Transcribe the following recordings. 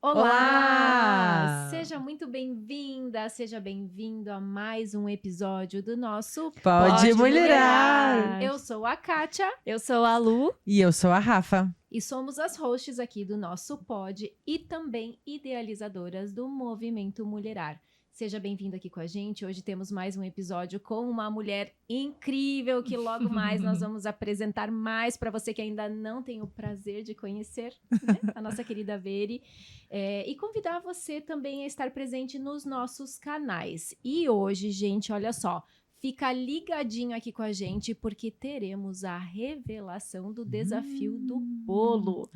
Olá! Olá! Seja muito bem-vinda, seja bem-vindo a mais um episódio do nosso Pode Mulherar! Eu sou a Kátia Eu sou a Lu. E eu sou a Rafa. e somos as hosts aqui do nosso pod e também idealizadoras do Movimento Mulherar. Seja bem-vindo aqui com a gente. Hoje temos mais um episódio com uma mulher incrível que logo mais nós vamos apresentar mais para você que ainda não tem o prazer de conhecer, né? A nossa querida Veri. E convidar você também a estar presente nos nossos canais. E hoje, gente, olha só, fica ligadinho aqui com a gente porque teremos a revelação do desafio do bolo.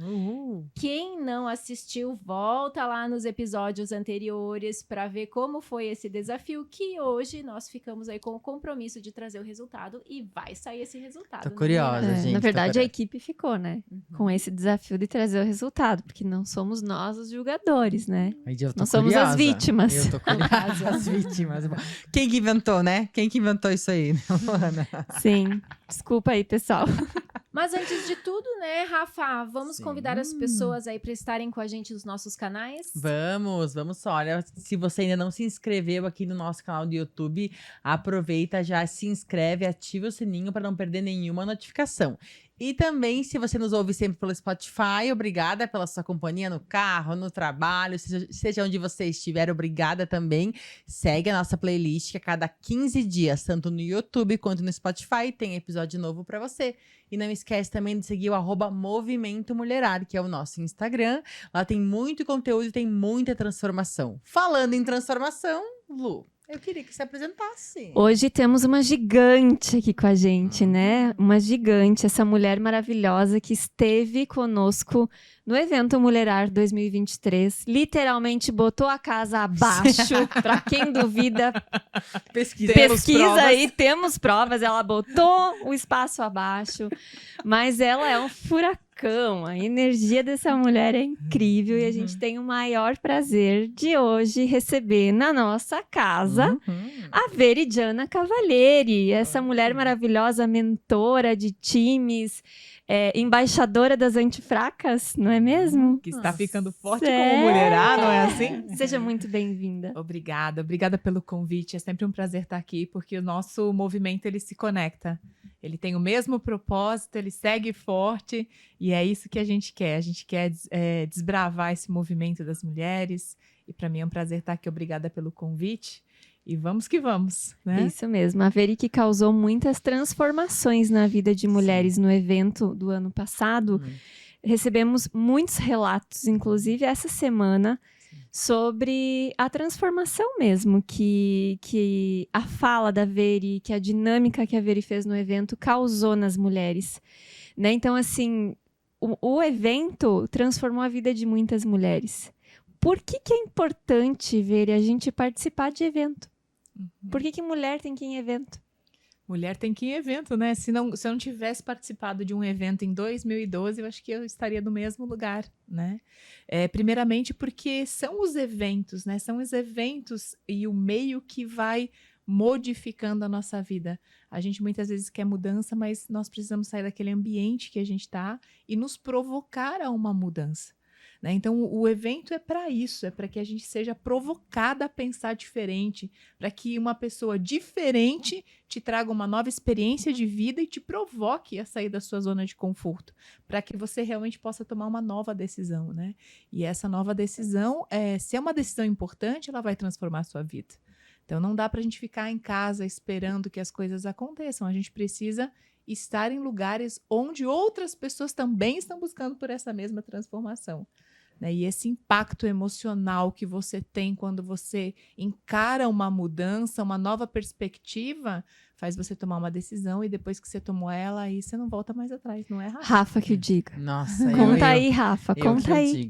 Quem não assistiu, volta lá nos episódios anteriores para ver como foi esse desafio, que hoje nós ficamos aí com o compromisso de trazer o resultado e vai sair esse resultado. Tô né, curiosa, menina? gente. Na verdade, tô a equipe ficou, né? Com esse desafio de trazer o resultado, porque não somos nós os julgadores, né? Eu tô Nós somos as curiosa. vítimas. Eu tô curiosa. As vítimas. Quem que inventou, né? Quem que inventou isso aí, né, Ana? Sim. Desculpa aí, pessoal. Mas antes de tudo, né, Rafa, vamos Sim. convidar as pessoas aí para estarem com a gente nos nossos canais? Vamos só. Olha, se você ainda não se inscreveu aqui no nosso canal do YouTube, aproveita, já se inscreve, ativa o sininho para não perder nenhuma notificação. E também, se você nos ouve sempre pelo Spotify, obrigada pela sua companhia no carro, no trabalho, seja onde você estiver, obrigada também. Segue a nossa playlist, que a cada 15 dias, tanto no YouTube quanto no Spotify, tem episódio novo para você. E não esquece também de seguir o @Movimento Mulherar, que é o nosso Instagram. Lá tem muito conteúdo e tem muita transformação. Falando em transformação, Lu, eu queria que você apresentasse. Hoje temos uma gigante aqui com a gente, né? Uma gigante, essa mulher maravilhosa que esteve conosco no evento Mulherar 2023. Literalmente botou a casa abaixo. Pra quem duvida, pesquisa aí, temos provas. Ela botou o espaço abaixo. Mas ela é um furacão. A energia dessa mulher é incrível. E a gente tem o maior prazer de hoje receber na nossa casa a Veridiana Cavalieri, essa mulher maravilhosa, mentora de times, embaixadora das antifracas, não é mesmo? Que está ficando forte Sério? como mulherá, não é assim? Seja muito bem-vinda. Obrigada pelo convite. É sempre um prazer estar aqui, porque o nosso movimento ele se conecta. Ele tem o mesmo propósito, ele segue forte e é isso que a gente quer. A gente quer desbravar esse movimento das mulheres e para mim é um prazer estar aqui. Obrigada pelo convite. E vamos que vamos, né? Isso mesmo, a Veri que causou muitas transformações na vida de mulheres no evento do ano passado. Recebemos muitos relatos, inclusive essa semana, sobre a transformação mesmo que a fala da Veri, que a dinâmica que a Veri fez no evento causou nas mulheres, né? Então, assim, o evento transformou a vida de muitas mulheres. Por que é importante, Veri, a gente participar de evento? Por que mulher tem que ir em evento? Mulher tem que ir em evento, né? Se eu não tivesse participado de um evento em 2012, eu acho que eu estaria no mesmo lugar, né? Primeiramente porque são os eventos, né? São os eventos e o meio que vai modificando a nossa vida. A gente muitas vezes quer mudança, mas nós precisamos sair daquele ambiente que a gente está e nos provocar a uma mudança. Né? Então, o evento é para isso, é para que a gente seja provocada a pensar diferente, para que uma pessoa diferente te traga uma nova experiência de vida e te provoque a sair da sua zona de conforto, para que você realmente possa tomar uma nova decisão, né? E essa nova decisão, se é uma decisão importante, ela vai transformar a sua vida. Então, não dá para a gente ficar em casa esperando que as coisas aconteçam, a gente precisa estar em lugares onde outras pessoas também estão buscando por essa mesma transformação. Né? E esse impacto emocional que você tem quando você encara uma mudança, uma nova perspectiva, faz você tomar uma decisão e depois que você tomou ela, aí você não volta mais atrás, não é, Rafa? Rafa que o diga. Nossa, Conta aí, Rafa, conta aí.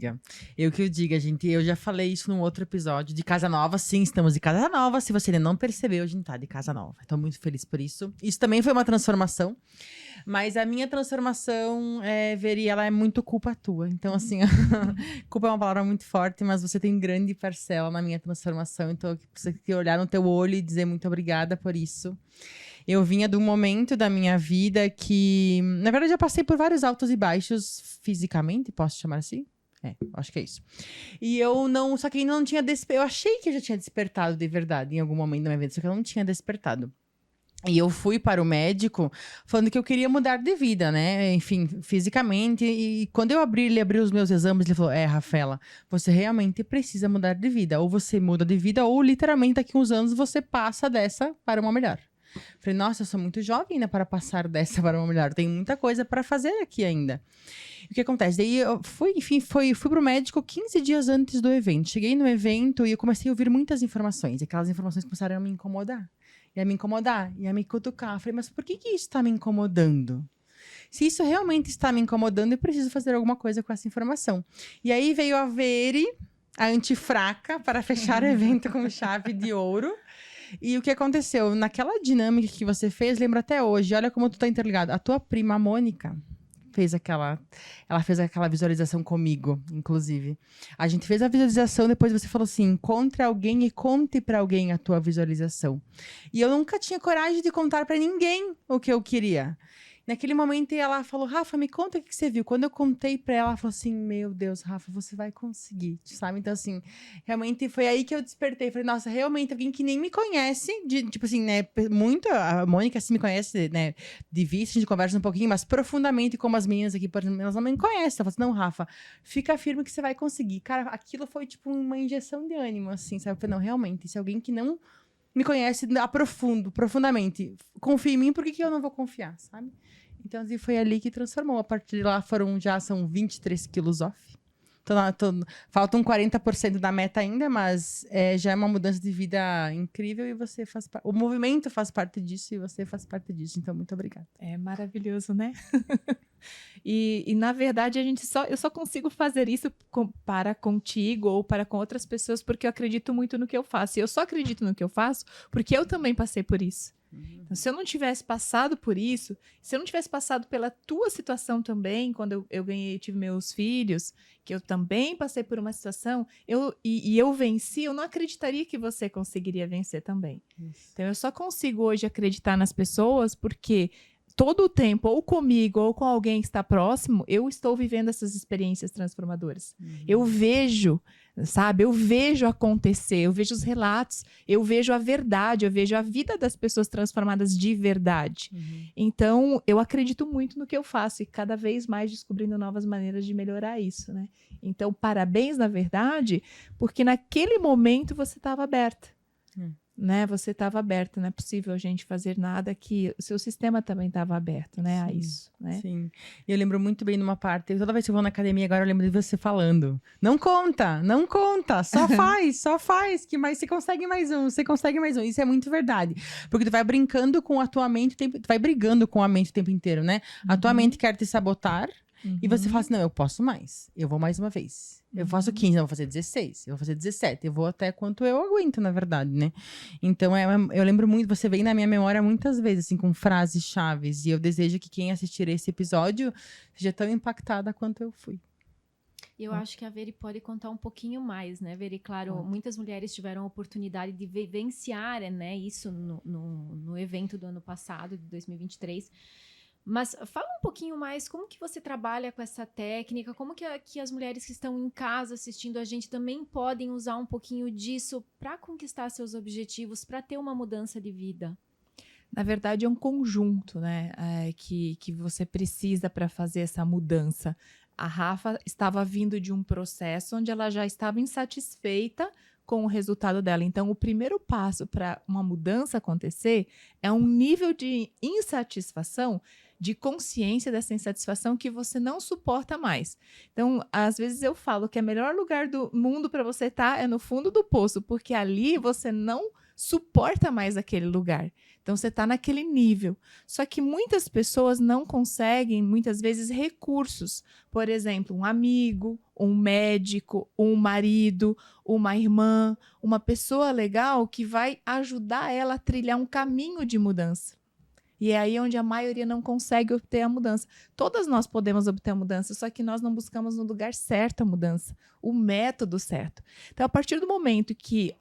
Eu que o diga, gente. Eu já falei isso num outro episódio de Casa Nova. Sim, estamos de Casa Nova. Se você ainda não percebeu, a gente tá de Casa Nova. Estou muito feliz por isso. Isso também foi uma transformação. Mas a minha transformação, Veri, ela é muito culpa tua. Então, assim, culpa é uma palavra muito forte, mas você tem grande parcela na minha transformação. Então, eu preciso olhar no teu olho e dizer muito obrigada por isso. Eu vinha de um momento da minha vida que, na verdade, eu passei por vários altos e baixos fisicamente, posso chamar assim? Acho que é isso. E eu não... Só que ainda não tinha... Eu achei que eu já tinha despertado de verdade em algum momento do meu evento, só que eu não tinha despertado. E eu fui para o médico falando que eu queria mudar de vida, né? Enfim, fisicamente. E quando ele abriu os meus exames, ele falou: Rafaela, você realmente precisa mudar de vida. Ou você muda de vida, ou literalmente daqui a uns anos você passa dessa para uma melhor. Falei, nossa, eu sou muito jovem ainda para passar dessa para uma melhor. Tem muita coisa para fazer aqui ainda. E o que acontece? Daí eu fui pro médico 15 dias antes do evento. Cheguei no evento e eu comecei a ouvir muitas informações. E aquelas informações começaram a me incomodar. E a me incomodar, e a me cutucar. Eu falei, mas por que isso está me incomodando? Se isso realmente está me incomodando, eu preciso fazer alguma coisa com essa informação. E aí veio a Veri, a antifraca, para fechar o evento com chave de ouro. E o que aconteceu? Naquela dinâmica que você fez, lembro até hoje, olha como tu tá interligado. A tua prima, Mônica, ela fez aquela visualização comigo, inclusive. A gente fez a visualização, depois você falou assim, encontre alguém e conte pra alguém a tua visualização. E eu nunca tinha coragem de contar pra ninguém o que eu queria. Naquele momento, ela falou, Rafa, me conta o que você viu. Quando eu contei pra ela, ela falou assim, meu Deus, Rafa, você vai conseguir, sabe? Então, assim, realmente foi aí que eu despertei. Falei, nossa, realmente, alguém que nem me conhece, tipo assim, né, muito, a Mônica, assim, me conhece, né, de vista, a gente conversa um pouquinho, mas profundamente, como as meninas aqui, por exemplo, elas não me conhecem. Ela falou assim, não, Rafa, fica firme que você vai conseguir. Cara, aquilo foi, tipo, uma injeção de ânimo, assim, sabe? Eu falei, não, realmente, se alguém que não me conhece profundamente, confia em mim, por que eu não vou confiar, sabe? Então, assim, foi ali que transformou. A partir de lá, são 23 quilos off. Faltam 40% da meta ainda, mas já é uma mudança de vida incrível e você faz parte. O movimento faz parte disso e você faz parte disso. Então, muito obrigada. É maravilhoso, né? E na verdade, eu só consigo fazer isso para contigo ou para com outras pessoas porque eu acredito muito no que eu faço. E eu só acredito no que eu faço porque eu também passei por isso. Então, se eu não tivesse passado por isso, se eu não tivesse passado pela tua situação também, quando eu tive meus filhos, que eu também passei por uma situação, eu venci, eu não acreditaria que você conseguiria vencer também. Isso. Então, eu só consigo hoje acreditar nas pessoas porque todo o tempo, ou comigo, ou com alguém que está próximo, eu estou vivendo essas experiências transformadoras. Eu vejo, sabe? Eu vejo acontecer, eu vejo os relatos, eu vejo a verdade, eu vejo a vida das pessoas transformadas de verdade. Então, eu acredito muito no que eu faço e cada vez mais descobrindo novas maneiras de melhorar isso, né? Então, parabéns, na verdade, porque naquele momento você estava aberta. Né? Você estava aberto, não é possível a gente fazer nada que o seu sistema também estava aberto, né? A isso, né? Sim. E eu lembro muito bem numa parte, toda vez que eu vou na academia, agora eu lembro de você falando, não conta, só faz, que mais você consegue mais um. Isso é muito verdade. Porque tu vai brincando com a tua mente, tu vai brigando com a mente o tempo inteiro, né? A tua mente quer te sabotar, e você fala assim, não, eu posso mais, eu vou mais uma vez. Eu faço 15, eu vou fazer 16, eu vou fazer 17, eu vou até quanto eu aguento, na verdade, né? Então, eu lembro muito, você vem na minha memória muitas vezes, assim, com frases chaves, e eu desejo que quem assistir esse episódio seja tão impactada quanto eu fui. Eu acho que a Veri pode contar um pouquinho mais, né, Veri? Claro, muitas mulheres tiveram a oportunidade de vivenciar, né, isso no evento do ano passado, de 2023. Mas fala um pouquinho mais, como que você trabalha com essa técnica, como que as mulheres que estão em casa assistindo a gente também podem usar um pouquinho disso para conquistar seus objetivos, para ter uma mudança de vida? Na verdade, é um conjunto, né, que você precisa para fazer essa mudança. A Rafa estava vindo de um processo onde ela já estava insatisfeita com o resultado dela. Então, o primeiro passo para uma mudança acontecer é um nível de insatisfação, de consciência dessa insatisfação que você não suporta mais. Então, às vezes eu falo que o melhor lugar do mundo para você estar é no fundo do poço, porque ali você não suporta mais aquele lugar. Então, você está naquele nível. Só que muitas pessoas não conseguem, muitas vezes, recursos. Por exemplo, um amigo, um médico, um marido, uma irmã, uma pessoa legal que vai ajudar ela a trilhar um caminho de mudança. E é aí onde a maioria não consegue obter a mudança. Todas nós podemos obter a mudança, só que nós não buscamos no lugar certo a mudança, o método certo. Então, a partir do momento que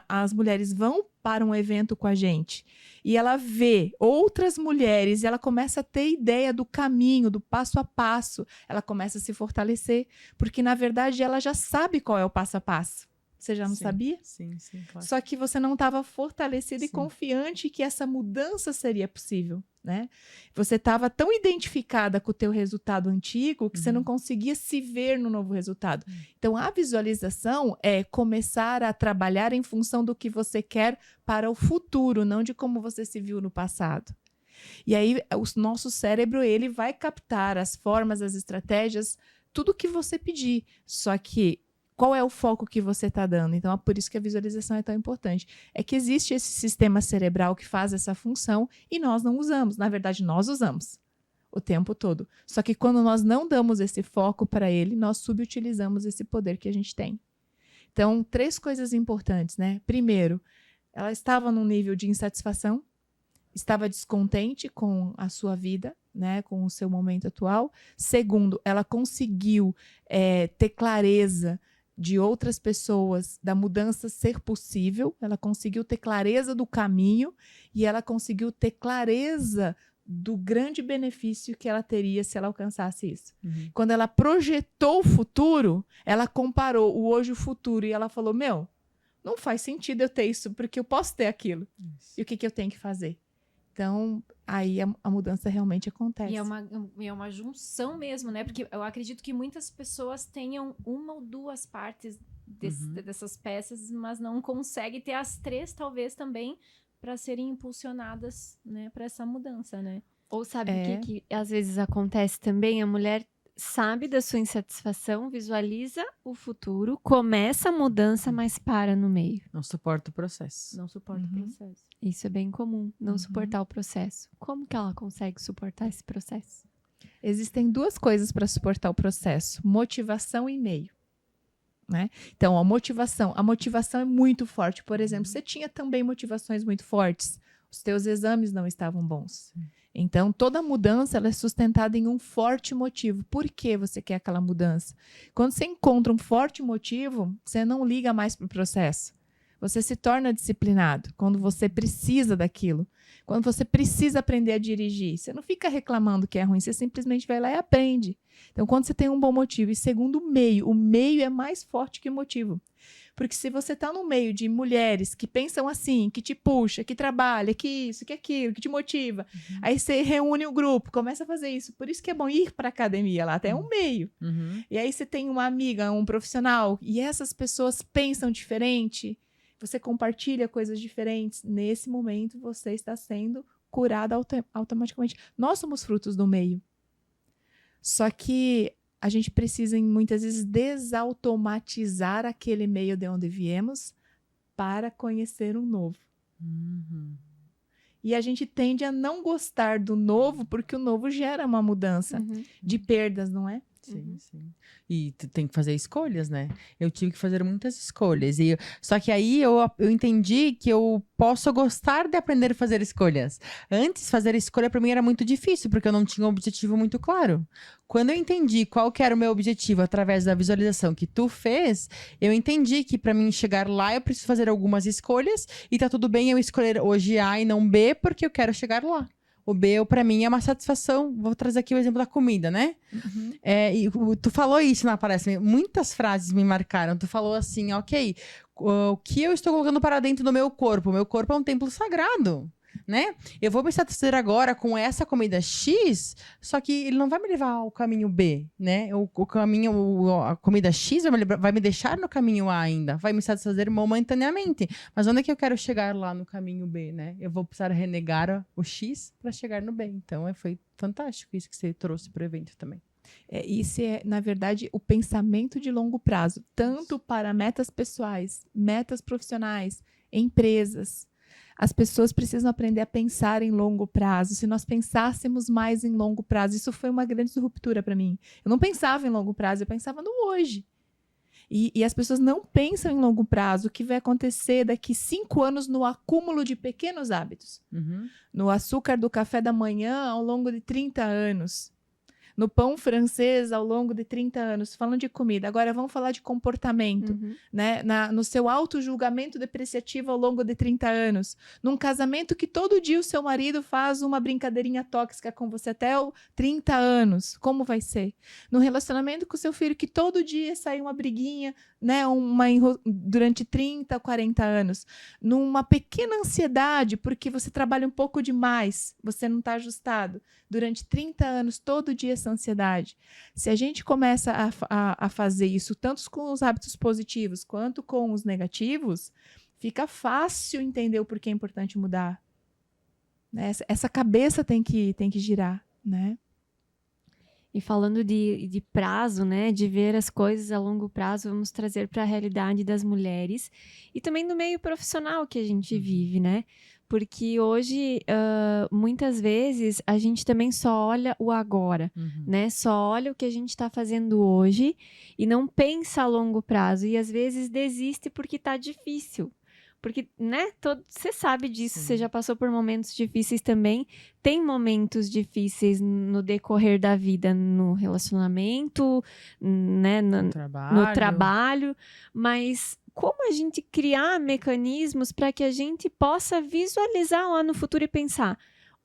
as mulheres vão para um evento com a gente e ela vê outras mulheres e ela começa a ter ideia do caminho, do passo a passo, ela começa a se fortalecer, porque na verdade ela já sabe qual é o passo a passo. Você já não Sim, sabia? Sim, claro. Só que você não estava fortalecida e Sim. confiante que essa mudança seria possível, né? Você estava tão identificada com o teu resultado antigo que você não conseguia se ver no novo resultado. Então, a visualização é começar a trabalhar em função do que você quer para o futuro, não de como você se viu no passado. E aí, o nosso cérebro, ele vai captar as formas, as estratégias, tudo que você pedir. Só que qual é o foco que você está dando? Então, é por isso que a visualização é tão importante. É que existe esse sistema cerebral que faz essa função e nós não usamos. Na verdade, nós usamos o tempo todo. Só que quando nós não damos esse foco para ele, nós subutilizamos esse poder que a gente tem. Então, 3 coisas importantes, né? Primeiro, ela estava num nível de insatisfação, estava descontente com a sua vida, né, com o seu momento atual. Segundo, ela conseguiu ter clareza de outras pessoas, da mudança ser possível, ela conseguiu ter clareza do caminho e ela conseguiu ter clareza do grande benefício que ela teria se ela alcançasse isso. Quando ela projetou o futuro, ela comparou o hoje e o futuro e ela falou, não faz sentido eu ter isso, porque eu posso ter aquilo. E o que eu tenho que fazer? Então, aí a mudança realmente acontece. E é uma junção mesmo, né? Porque eu acredito que muitas pessoas tenham uma ou duas partes dessas peças, mas não conseguem ter as 3, talvez, também, para serem impulsionadas, né, para essa mudança, né? Ou sabe o que às vezes acontece também? A mulher sabe da sua insatisfação, visualiza o futuro, começa a mudança, mas para no meio. Não suporta o processo. Não suporta o processo. Isso é bem comum, não suportar o processo. Como que ela consegue suportar esse processo? Existem 2 coisas para suportar o processo: motivação e meio. Né? Então, a motivação é muito forte. Por exemplo, você tinha também motivações muito fortes. Os teus exames não estavam bons. Então, toda mudança ela é sustentada em um forte motivo. Por que você quer aquela mudança? Quando você encontra um forte motivo, você não liga mais para o processo. Você se torna disciplinado quando você precisa daquilo. Quando você precisa aprender a dirigir, você não fica reclamando que é ruim, você simplesmente vai lá e aprende. Então, quando você tem um bom motivo. E segundo, o meio é mais forte que o motivo. Porque se você está no meio de mulheres que pensam assim, que te puxa, que trabalha, que isso, que aquilo, que te motiva, aí você reúne o grupo, começa a fazer isso. Por isso que é bom ir para a academia, lá até um meio. E aí você tem uma amiga, um profissional, e essas pessoas pensam diferente, você compartilha coisas diferentes. Nesse momento, você está sendo curada automaticamente. Nós somos frutos do meio. Só que a gente precisa, muitas vezes, desautomatizar aquele meio de onde viemos para conhecer um novo. E a gente tende a não gostar do novo porque o novo gera uma mudança de perdas, não é? Sim. E tu tem que fazer escolhas, né? Eu tive que fazer muitas escolhas. Só que aí eu entendi que eu posso gostar de aprender a fazer escolhas. Antes, fazer escolha para mim era muito difícil, porque eu não tinha um objetivo muito claro. Quando eu entendi qual que era o meu objetivo através da visualização que tu fez, eu entendi que para mim chegar lá eu preciso fazer algumas escolhas e tá tudo bem eu escolher hoje A e não B, porque eu quero chegar lá. O B, para mim, é uma satisfação. Vou trazer aqui o exemplo da comida, né? E tu falou isso na palestra. Muitas frases me marcaram. Tu falou assim, ok, o que eu estou colocando para dentro do meu corpo? O meu corpo é um templo sagrado, né? Eu vou me satisfazer agora com essa comida X, só que ele não vai me levar ao caminho B, né? A comida X vai me deixar no caminho A ainda, vai me satisfazer momentaneamente. Mas onde é que eu quero chegar lá no caminho B, né? Eu vou precisar renegar o X para chegar no B. Então, foi fantástico isso que você trouxe para o evento também. Isso é, na verdade, o pensamento de longo prazo, tanto para metas pessoais, metas profissionais, empresas. As pessoas precisam aprender a pensar em longo prazo. Se nós pensássemos mais em longo prazo, isso foi uma grande ruptura para mim. Eu não pensava em longo prazo, eu pensava no hoje. E as pessoas não pensam em longo prazo. O que vai acontecer daqui 5 anos no acúmulo de pequenos hábitos? No açúcar do café da manhã ao longo de 30 anos. no pão francês ao longo de 30 anos, falando de comida. Agora vamos falar de comportamento, né? No seu auto-julgamento depreciativo ao longo de 30 anos. Num casamento que todo dia o seu marido faz uma brincadeirinha tóxica com você até 30 anos. Como vai ser? No relacionamento com o seu filho que todo dia sai uma briguinha, né? Durante 30, 40 anos. Numa pequena ansiedade, porque você trabalha um pouco demais, você não está ajustado. Durante 30 anos, todo dia essa ansiedade. Se a gente começa a fazer isso, tanto com os hábitos positivos quanto com os negativos, fica fácil entender o porquê é importante mudar. Né? Essa cabeça tem que girar, né? E falando de prazo, né, de ver as coisas a longo prazo, vamos trazer para a realidade das mulheres e também do meio profissional que a gente vive, né? Porque hoje, muitas vezes, a gente também só olha o agora, né? Só olha o que a gente está fazendo hoje e não pensa a longo prazo. E, às vezes, desiste porque está difícil. Porque, né, você sabe disso, você já passou por momentos difíceis também. Tem momentos difíceis no decorrer da vida, no relacionamento, né, no trabalho. Mas como a gente criar mecanismos para que a gente possa visualizar lá no futuro e pensar: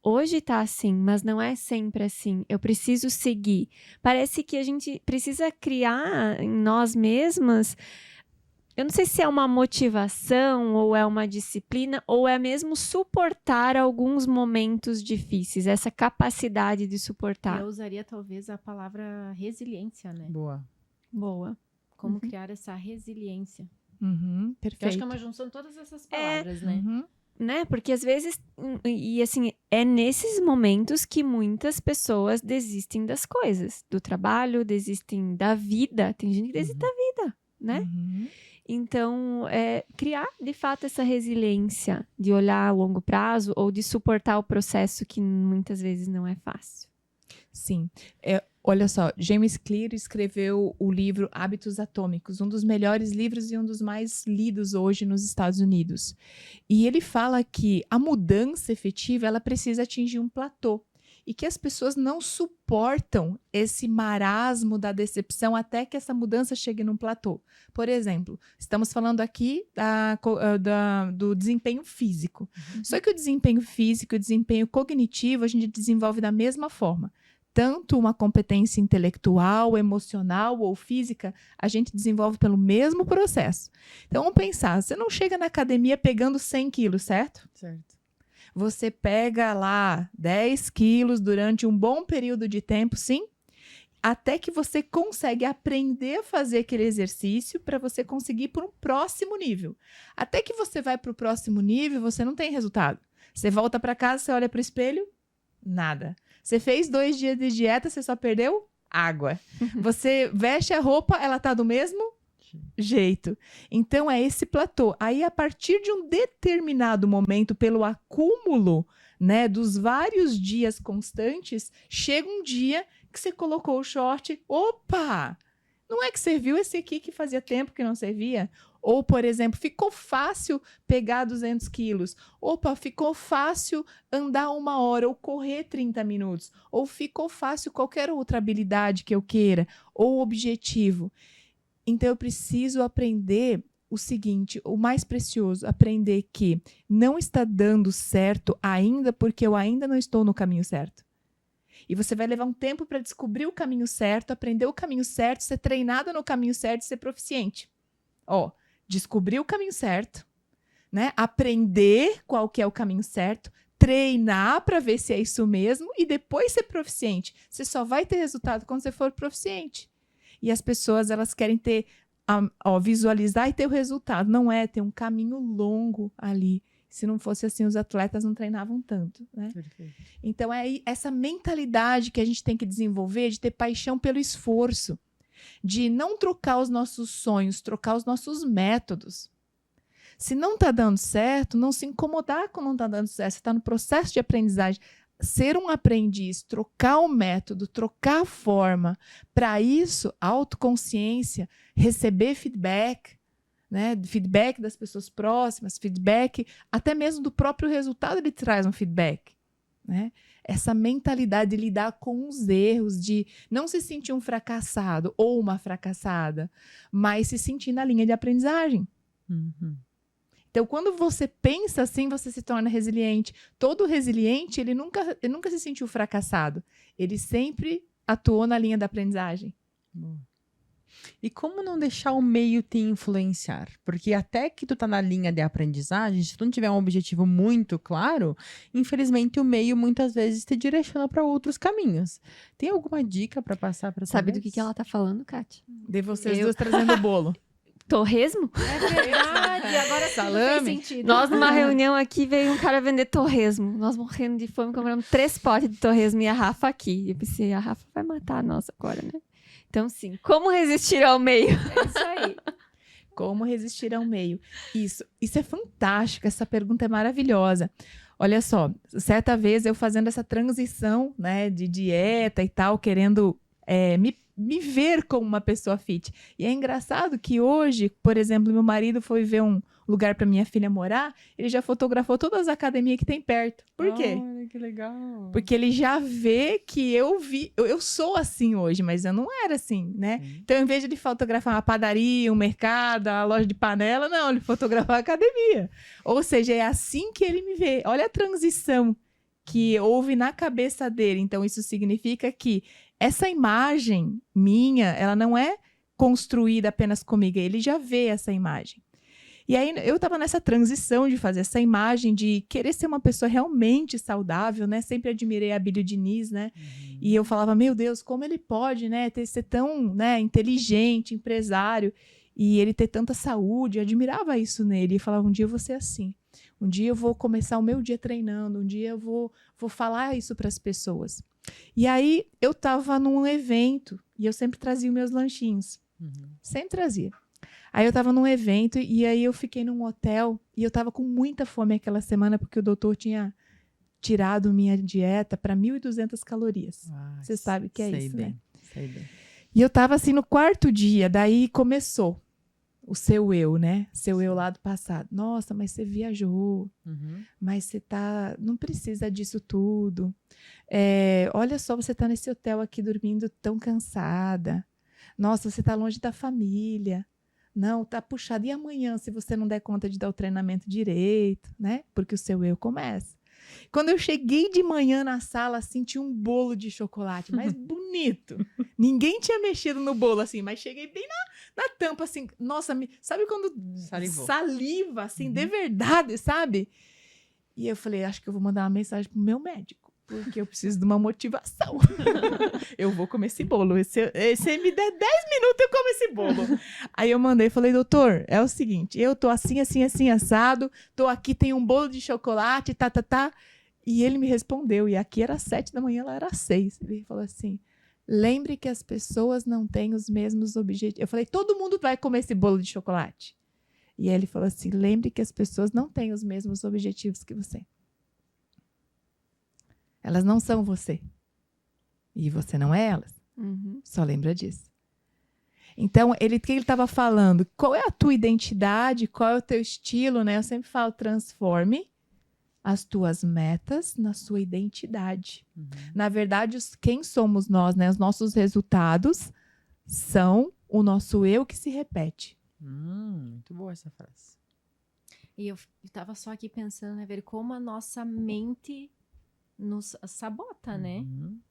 hoje tá assim, mas não é sempre assim. Eu preciso seguir. Parece que a gente precisa criar em nós mesmas. Eu não sei se é uma motivação, ou é uma disciplina, ou é mesmo suportar alguns momentos difíceis, essa capacidade de suportar. Eu usaria talvez a palavra resiliência, né? Boa. Como criar essa resiliência. Perfeito. Eu acho que é uma junção de todas essas palavras, né? Né? Porque às vezes, e assim, é nesses momentos que muitas pessoas desistem das coisas, do trabalho, desistem da vida. Tem gente que desiste da vida, né? Então, criar, de fato, essa resiliência de olhar a longo prazo ou de suportar o processo que muitas vezes não é fácil. Sim. Olha só, James Clear escreveu o livro Hábitos Atômicos, um dos melhores livros e um dos mais lidos hoje nos Estados Unidos. E ele fala que a mudança efetiva, ela precisa atingir um platô. E que as pessoas não suportam esse marasmo da decepção até que essa mudança chegue num platô. Por exemplo, estamos falando aqui do desempenho físico. Só que o desempenho físico e o desempenho cognitivo a gente desenvolve da mesma forma. Tanto uma competência intelectual, emocional ou física, a gente desenvolve pelo mesmo processo. Então, vamos pensar, você não chega na academia pegando 100 quilos, certo? Certo. Você pega lá 10 quilos durante um bom período de tempo, sim, até que você consegue aprender a fazer aquele exercício para você conseguir ir para um próximo nível. Até que você vai para o próximo nível, você não tem resultado. Você volta para casa, você olha para o espelho, nada. Você fez 2 dias de dieta, você só perdeu água. Você veste a roupa, ela tá do mesmo jeito. Então, é esse platô. Aí, a partir de um determinado momento, pelo acúmulo, né, dos vários dias constantes, chega um dia que você colocou o short. Opa! Não é que serviu esse aqui que fazia tempo que não servia? Ou, por exemplo, ficou fácil pegar 200 quilos. Opa, ficou fácil andar 1 hora ou correr 30 minutos. Ou ficou fácil qualquer outra habilidade que eu queira ou objetivo. Então, eu preciso aprender o seguinte, o mais precioso, aprender que não está dando certo ainda porque eu ainda não estou no caminho certo. E você vai levar um tempo para descobrir o caminho certo, aprender o caminho certo, ser treinada no caminho certo e ser proficiente. Descobrir o caminho certo, né? Aprender qual que é o caminho certo, treinar para ver se é isso mesmo e depois ser proficiente. Você só vai ter resultado quando você for proficiente. E as pessoas, elas querem ter, visualizar e ter o resultado. Não é ter um caminho longo ali. Se não fosse assim, os atletas não treinavam tanto, né? Perfeito. Então, é essa mentalidade que a gente tem que desenvolver de ter paixão pelo esforço. De não trocar os nossos sonhos, trocar os nossos métodos. Se não está dando certo, não se incomodar com não está dando certo. Você está no processo de aprendizagem. Ser um aprendiz, trocar o método, trocar a forma. Para isso, autoconsciência, receber feedback, né? Feedback das pessoas próximas, feedback, até mesmo do próprio resultado, ele traz um feedback. né? Essa mentalidade de lidar com os erros, de não se sentir um fracassado ou uma fracassada, mas se sentir na linha de aprendizagem. Uhum. Então, quando você pensa assim, você se torna resiliente. Todo resiliente, ele nunca se sentiu fracassado. Ele sempre atuou na linha da aprendizagem. E como não deixar o meio te influenciar? Porque até que tu tá na linha de aprendizagem, se tu não tiver um objetivo muito claro, infelizmente o meio muitas vezes te direciona para outros caminhos. Tem alguma dica para passar para Sabe do que ela tá falando, Kátia? De vocês Eu- duas trazendo o bolo. Torresmo? É verdade, agora tudo Salame? fez sentido. Nós, numa reunião aqui, veio um cara vender torresmo. Nós morrendo de fome, compramos 3 potes de torresmo e a Rafa aqui. Eu pensei, a Rafa vai matar a nossa agora, né? Então, sim, como resistir ao meio? É isso aí. Como resistir ao meio? Isso é fantástico, essa pergunta é maravilhosa. Olha só, certa vez eu fazendo essa transição, né, de dieta e tal, querendo me ver como uma pessoa fit. E é engraçado que hoje, por exemplo, meu marido foi ver um lugar para minha filha morar, ele já fotografou todas as academias que tem perto. Por quê? Olha que legal. Porque ele já vê que eu sou assim hoje, mas eu não era assim, né? Então, em vez de ele fotografar uma padaria, um mercado, a loja de panela, não, ele fotografou a academia. Ou seja, é assim que ele me vê. Olha a transição que houve na cabeça dele. Então, isso significa que essa imagem minha, ela não é construída apenas comigo, ele já vê essa imagem. E aí eu estava nessa transição de fazer essa imagem, de querer ser uma pessoa realmente saudável, né? Sempre admirei a Abílio Diniz, né? E eu falava, meu Deus, como ele pode, né? Ser tão, né, inteligente, empresário, e ele ter tanta saúde. Eu admirava isso nele. E falava, um dia eu vou ser assim. Um dia eu vou começar o meu dia treinando. Um dia eu vou falar isso para as pessoas. E aí eu estava num evento e eu sempre trazia os meus lanchinhos. Sempre trazia. Aí eu estava num evento e aí eu fiquei num hotel e eu estava com muita fome aquela semana porque o doutor tinha tirado minha dieta para 1.200 calorias. Você sabe o que é isso, né? Sei bem. E eu estava assim no 4º dia, daí começou o seu eu, né? Seu eu lá do passado. Nossa, mas você viajou, mas você não precisa disso tudo. Olha só, você tá nesse hotel aqui dormindo tão cansada. Nossa, você tá longe da família. Não, tá puxado. E amanhã, se você não der conta de dar o treinamento direito, né? Porque o seu eu começa. Quando eu cheguei de manhã na sala, assim, tinha um bolo de chocolate, mais bonito. Ninguém tinha mexido no bolo, assim, mas cheguei bem na tampa, assim. Nossa, sabe quando Salivou. saliva, assim, de verdade, sabe? E eu falei, acho que eu vou mandar uma mensagem pro meu médico, porque eu preciso de uma motivação. Eu vou comer esse bolo. Se me der 10 minutos, eu como esse bolo. Aí eu mandei, falei, doutor, é o seguinte, eu tô assim, assim, assim, assado, tô aqui, tem um bolo de chocolate, tá. E ele me respondeu, e aqui era 7 da manhã, lá era 6. Ele falou assim, lembre que as pessoas não têm os mesmos objetivos. Eu falei, todo mundo vai comer esse bolo de chocolate. E aí ele falou assim, lembre que as pessoas não têm os mesmos objetivos que você. Elas não são você. E você não é elas. Só lembra disso. Então, o que ele estava falando? Qual é a tua identidade? Qual é o teu estilo? Né? Eu sempre falo, transforme as tuas metas na sua identidade. Na verdade, quem somos nós? Né? Os nossos resultados são o nosso eu que se repete. Muito boa essa frase. E eu estava só aqui pensando, né, ver como a nossa mente nos sabota, né?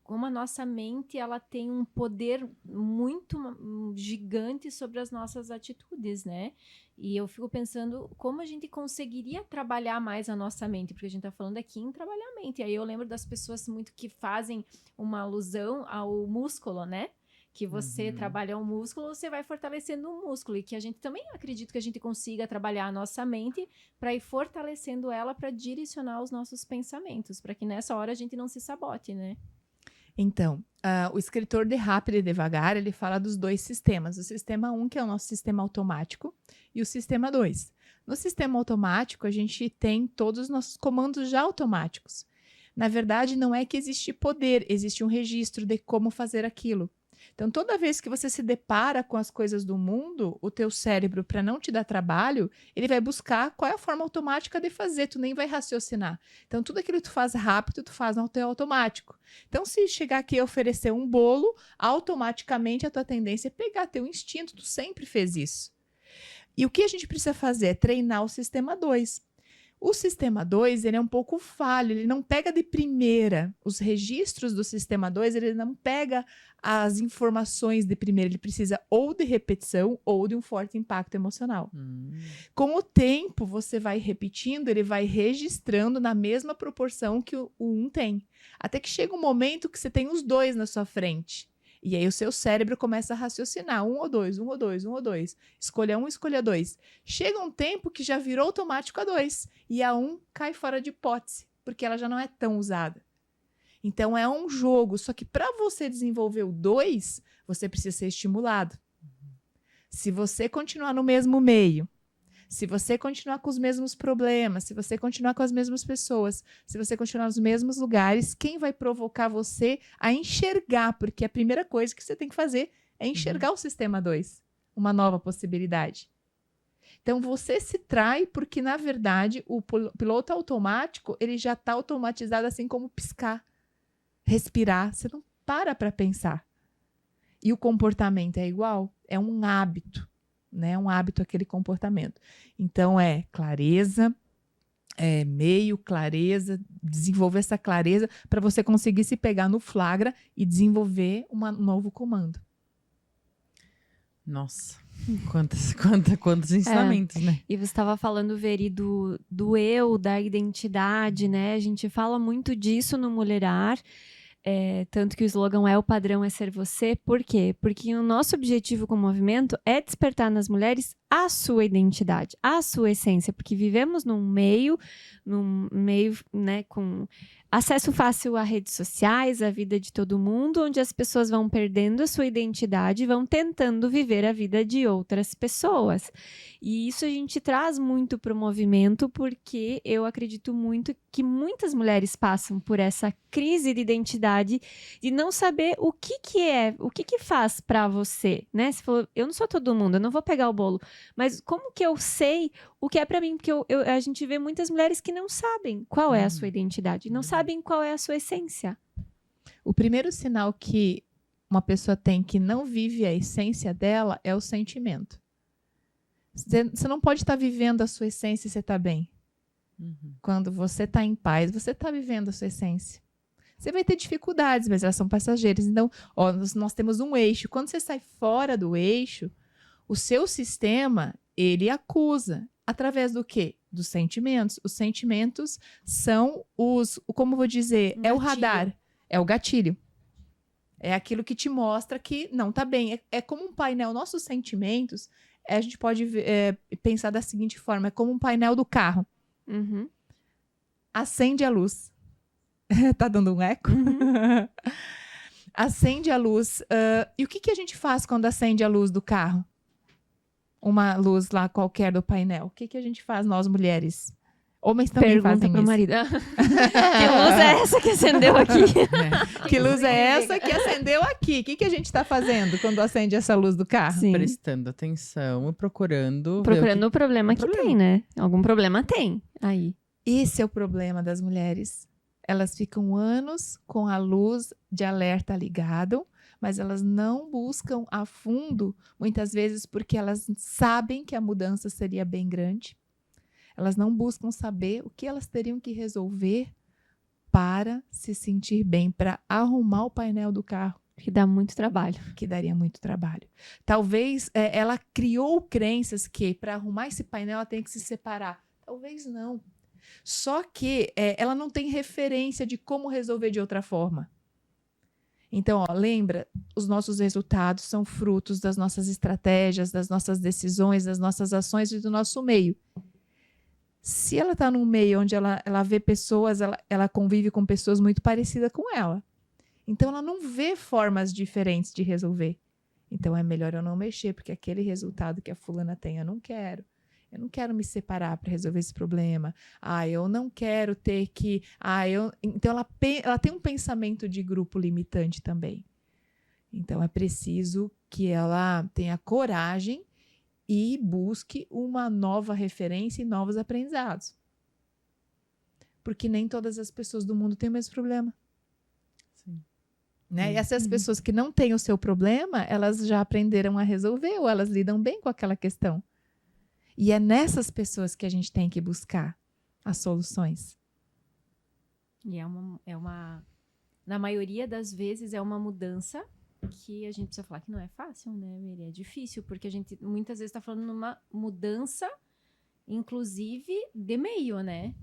Como a nossa mente, ela tem um poder muito gigante sobre as nossas atitudes, né? E eu fico pensando como a gente conseguiria trabalhar mais a nossa mente, porque a gente tá falando aqui em trabalhar a mente. E aí eu lembro das pessoas muito que fazem uma alusão ao músculo, né? Que você trabalha um músculo, você vai fortalecendo um músculo. E que a gente também acredita que a gente consiga trabalhar a nossa mente para ir fortalecendo ela para direcionar os nossos pensamentos, para que nessa hora a gente não se sabote, né? Então, o escritor de Rápido e Devagar, ele fala dos 2 sistemas. O sistema 1, que é o nosso sistema automático, e o sistema 2. No sistema automático, a gente tem todos os nossos comandos já automáticos. Na verdade, não é que existe poder, existe um registro de como fazer aquilo. Então, toda vez que você se depara com as coisas do mundo, o teu cérebro, para não te dar trabalho, ele vai buscar qual é a forma automática de fazer, tu nem vai raciocinar. Então, tudo aquilo que tu faz rápido, tu faz no teu automático. Então, se chegar aqui e oferecer um bolo, automaticamente a tua tendência é pegar teu instinto, tu sempre fez isso. E o que a gente precisa fazer é treinar o sistema 2. O sistema 2, ele é um pouco falho, ele não pega de primeira os registros do sistema 2, ele não pega as informações de primeira, ele precisa ou de repetição ou de um forte impacto emocional. Com o tempo, você vai repetindo, ele vai registrando na mesma proporção que o 1 tem. Até que chega um momento que você tem os dois na sua frente. E aí o seu cérebro começa a raciocinar, 1 ou 2, 1 ou 2, 1 ou 2. Escolha 1, escolha 2. Chega um tempo que já virou automático a 2. E a 1 cai fora de hipótese, porque ela já não é tão usada. Então é um jogo, só que para você desenvolver o 2, você precisa ser estimulado. Se você continuar no mesmo meio, se você continuar com os mesmos problemas, se você continuar com as mesmas pessoas, se você continuar nos mesmos lugares, quem vai provocar você a enxergar? Porque a primeira coisa que você tem que fazer é enxergar o sistema 2, uma nova possibilidade. Então, você se trai porque, na verdade, o piloto automático, ele já está automatizado assim como piscar, respirar. Você não para pensar. E o comportamento é igual? É um hábito. Né, um hábito, aquele comportamento. Então, é clareza, meio, clareza, desenvolver essa clareza para você conseguir se pegar no flagra e desenvolver um novo comando. Nossa, quantos ensinamentos, né? E você estava falando, Veri, do eu, da identidade, né? A gente fala muito disso no Mulherar. Tanto que o slogan é: o padrão é ser você. Por quê? Porque o nosso objetivo com o movimento é despertar nas mulheres a sua identidade, a sua essência, porque vivemos num meio, né, com acesso fácil a redes sociais, a vida de todo mundo, onde as pessoas vão perdendo a sua identidade e vão tentando viver a vida de outras pessoas. E isso a gente traz muito para o movimento, porque eu acredito muito que muitas mulheres passam por essa crise de identidade, de não saber o que faz para você, né? Você falou, eu não sou todo mundo, eu não vou pegar o bolo, mas como que eu sei o que é para mim? Porque a gente vê muitas mulheres que não sabem qual é a sua identidade, não sabem qual é a sua essência. O primeiro sinal que uma pessoa tem que não vive a essência dela é o sentimento. Você não pode estar vivendo a sua essência e você está bem. Quando você está em paz, você está vivendo a sua essência. Você vai ter dificuldades, mas elas são passageiras. Então, nós temos um eixo. Quando você sai fora do eixo, o seu sistema, ele acusa. Através do quê? Dos sentimentos. Os sentimentos são como eu vou dizer, é o radar, é o gatilho. É aquilo que te mostra que não está bem. É como um painel. Nossos sentimentos, a gente pode pensar da seguinte forma: é como um painel do carro. Acende a luz. Tá dando um eco? Acende a luz. E o que a gente faz quando acende a luz do carro? Uma luz lá qualquer do painel. O que a gente faz, nós mulheres? Homens também fazem pro isso. marido. Que luz é essa que acendeu aqui? Que luz é essa que acendeu aqui? O que a gente está fazendo quando acende essa luz do carro? Sim. Prestando atenção e procurando o problema que tem, né? Algum problema tem aí. Esse é o problema das mulheres. Elas ficam anos com a luz de alerta ligada, mas elas não buscam a fundo, muitas vezes porque elas sabem que a mudança seria bem grande. Elas não buscam saber o que elas teriam que resolver para se sentir bem, para arrumar o painel do carro. Que dá muito trabalho. Que daria muito trabalho. Talvez ela criou crenças que para arrumar esse painel ela tem que se separar. Talvez não. Só que ela não tem referência de como resolver de outra forma. Então, lembra, os nossos resultados são frutos das nossas estratégias, das nossas decisões, das nossas ações e do nosso meio. Se ela está num meio onde ela vê pessoas, ela convive com pessoas muito parecidas com ela. Então, ela não vê formas diferentes de resolver. Então, é melhor eu não mexer, porque aquele resultado que a fulana tem, eu não quero. Eu não quero me separar para resolver esse problema. Eu não quero ter que... Então, ela tem um pensamento de grupo limitante também. Então, é preciso que ela tenha coragem e busque uma nova referência e novos aprendizados. Porque nem todas as pessoas do mundo têm o mesmo problema. Sim. Né? E essas pessoas que não têm o seu problema, elas já aprenderam a resolver ou elas lidam bem com aquela questão. E é nessas pessoas que a gente tem que buscar as soluções. E na maioria das vezes é uma mudança que a gente precisa falar que não é fácil, né, Miri? É difícil, porque a gente muitas vezes está falando numa mudança, inclusive, de meio, né?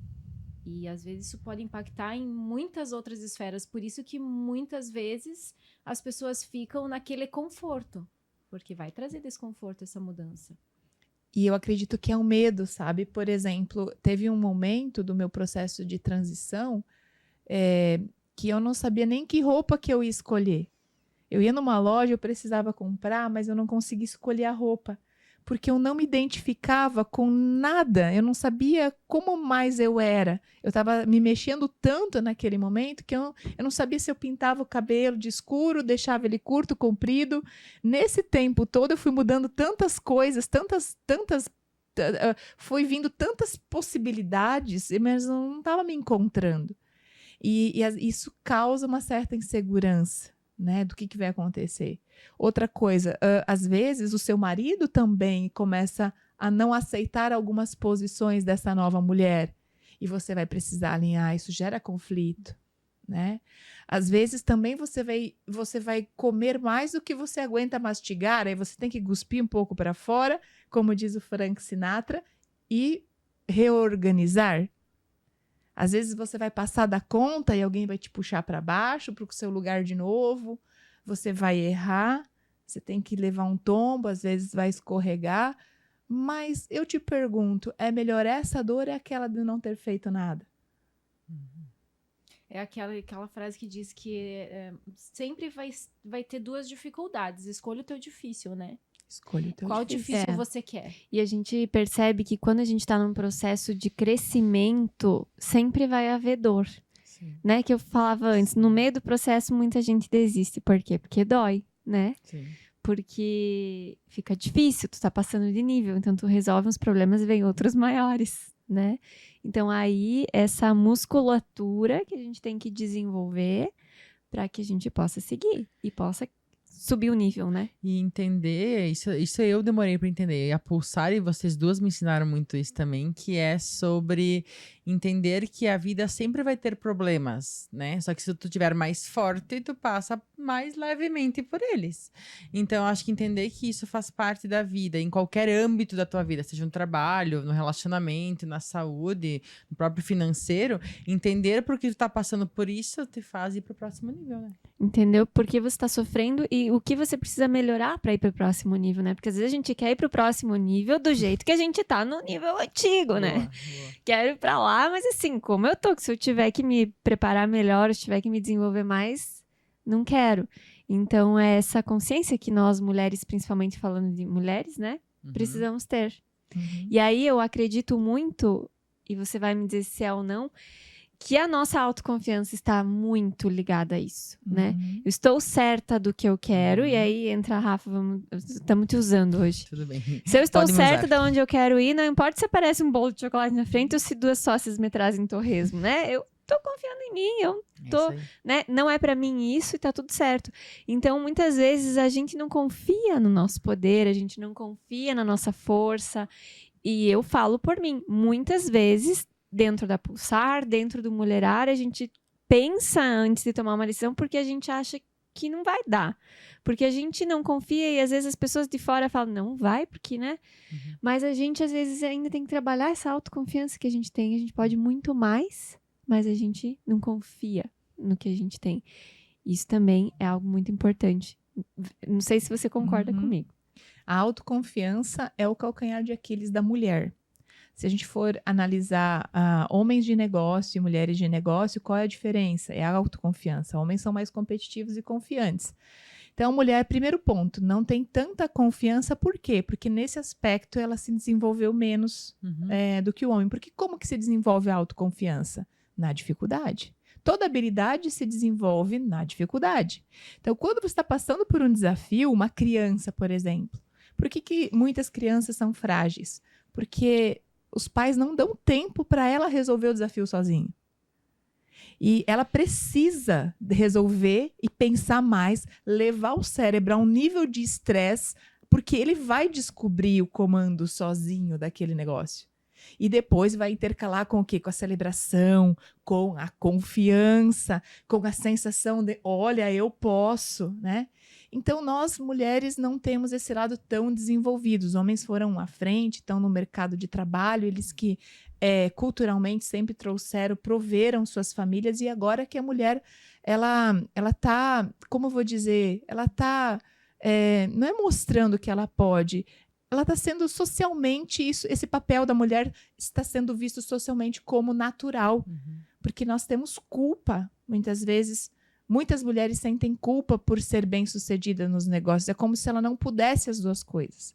E às vezes isso pode impactar em muitas outras esferas. Por isso que muitas vezes as pessoas ficam naquele conforto, porque vai trazer desconforto essa mudança. E eu acredito que é um medo, sabe? Por exemplo, teve um momento do meu processo de transição que eu não sabia nem que roupa que eu ia escolher. Eu ia numa loja, eu precisava comprar, mas eu não conseguia escolher a roupa, porque eu não me identificava com nada, eu não sabia como mais eu era. Eu estava me mexendo tanto naquele momento que eu não sabia se eu pintava o cabelo de escuro, deixava ele curto, comprido. Nesse tempo todo eu fui mudando tantas coisas, foi vindo tantas possibilidades, mas eu não estava me encontrando. E isso causa uma certa insegurança, né, do que vai acontecer. Outra coisa, às vezes o seu marido também começa a não aceitar algumas posições dessa nova mulher e você vai precisar alinhar, isso gera conflito, né? Às vezes também você vai comer mais do que você aguenta mastigar, aí você tem que cuspir um pouco para fora, como diz o Frank Sinatra, e reorganizar. Às vezes você vai passar da conta e alguém vai te puxar para baixo, para o seu lugar de novo. Você vai errar, você tem que levar um tombo, às vezes vai escorregar. Mas eu te pergunto, é melhor essa dor ou é aquela de não ter feito nada? É aquela frase que diz que sempre vai ter duas dificuldades. Escolha o teu difícil, né? Escolha o teu Qual difícil. difícil você quer? E a gente percebe que quando a gente está num processo de crescimento, sempre vai haver dor. Sim. Né? Que eu falava antes, no meio do processo muita gente desiste. Por quê? Porque dói, né? Sim. Porque fica difícil, tu tá passando de nível, então tu resolve uns problemas e vem outros maiores, né? Então aí, essa musculatura que a gente tem que desenvolver para que a gente possa seguir e possa subir o nível, né? E entender, isso eu demorei pra entender. E a Pulsar e vocês duas me ensinaram muito isso também, que é sobre entender que a vida sempre vai ter problemas, né? Só que se tu tiver mais forte, tu passa mais levemente por eles. Então, acho que entender que isso faz parte da vida, em qualquer âmbito da tua vida, seja no trabalho, no relacionamento, na saúde, no próprio financeiro, entender por que tu tá passando por isso te faz ir pro próximo nível, né? Entendeu? Porque você está sofrendo e o que você precisa melhorar para ir para o próximo nível, né? Porque às vezes a gente quer ir para o próximo nível do jeito que a gente tá no nível antigo, né? Boa. Quero ir para lá, mas assim, como eu tô, que se eu tiver que me preparar melhor, se eu tiver que me desenvolver mais, não quero. Então é essa consciência que nós mulheres, principalmente falando de mulheres, né? Uhum. Precisamos ter. Uhum. E aí eu acredito muito, e você vai me dizer se é ou não, que a nossa autoconfiança está muito ligada a isso, né? Uhum. Eu estou certa do que eu quero, e aí entra a Rafa, estamos te usando hoje. Tudo bem. Se eu estou Pode me certa usar. de onde eu quero ir, não importa se aparece um bolo de chocolate na frente ou se duas sócias me trazem torresmo, né? Eu tô confiando em mim, eu É tô, isso aí. né? Não é pra mim isso e tá tudo certo. Então, muitas vezes a gente não confia no nosso poder, a gente não confia na nossa força. E eu falo por mim, muitas vezes dentro da Pulsar, dentro do Mulherar, a gente pensa antes de tomar uma decisão porque a gente acha que não vai dar. Porque a gente não confia e às vezes as pessoas de fora falam, não vai, porque, né? Uhum. Mas a gente às vezes ainda tem que trabalhar essa autoconfiança que a gente tem. A gente pode muito mais, mas a gente não confia no que a gente tem. Isso também é algo muito importante. Não sei se você concorda Uhum. comigo. A autoconfiança é o calcanhar de Aquiles da mulher. Se a gente for analisar homens de negócio e mulheres de negócio, qual é a diferença? É a autoconfiança. Homens são mais competitivos e confiantes. Então, mulher, primeiro ponto, não tem tanta confiança. Por quê? Porque nesse aspecto ela se desenvolveu menos Uhum. do que o homem. Porque como que se desenvolve a autoconfiança? Na dificuldade. Toda habilidade se desenvolve na dificuldade. Então, quando você está passando por um desafio, uma criança, por exemplo, por que muitas crianças são frágeis? Porque os pais não dão tempo para ela resolver o desafio sozinha. E ela precisa resolver e pensar mais, levar o cérebro a um nível de estresse, porque ele vai descobrir o comando sozinho daquele negócio. E depois vai intercalar com o quê? Com a celebração, com a confiança, com a sensação de, olha, eu posso, né? Então, nós, mulheres, não temos esse lado tão desenvolvido. Os homens foram à frente, estão no mercado de trabalho, eles que culturalmente sempre proveram suas famílias, e agora que a mulher, ela tá, como eu vou dizer, ela tá, não é mostrando que ela pode, ela está sendo socialmente, esse papel da mulher está sendo visto socialmente como natural, porque nós temos culpa, muitas vezes. Muitas mulheres sentem culpa por ser bem-sucedida nos negócios. É como se ela não pudesse as duas coisas,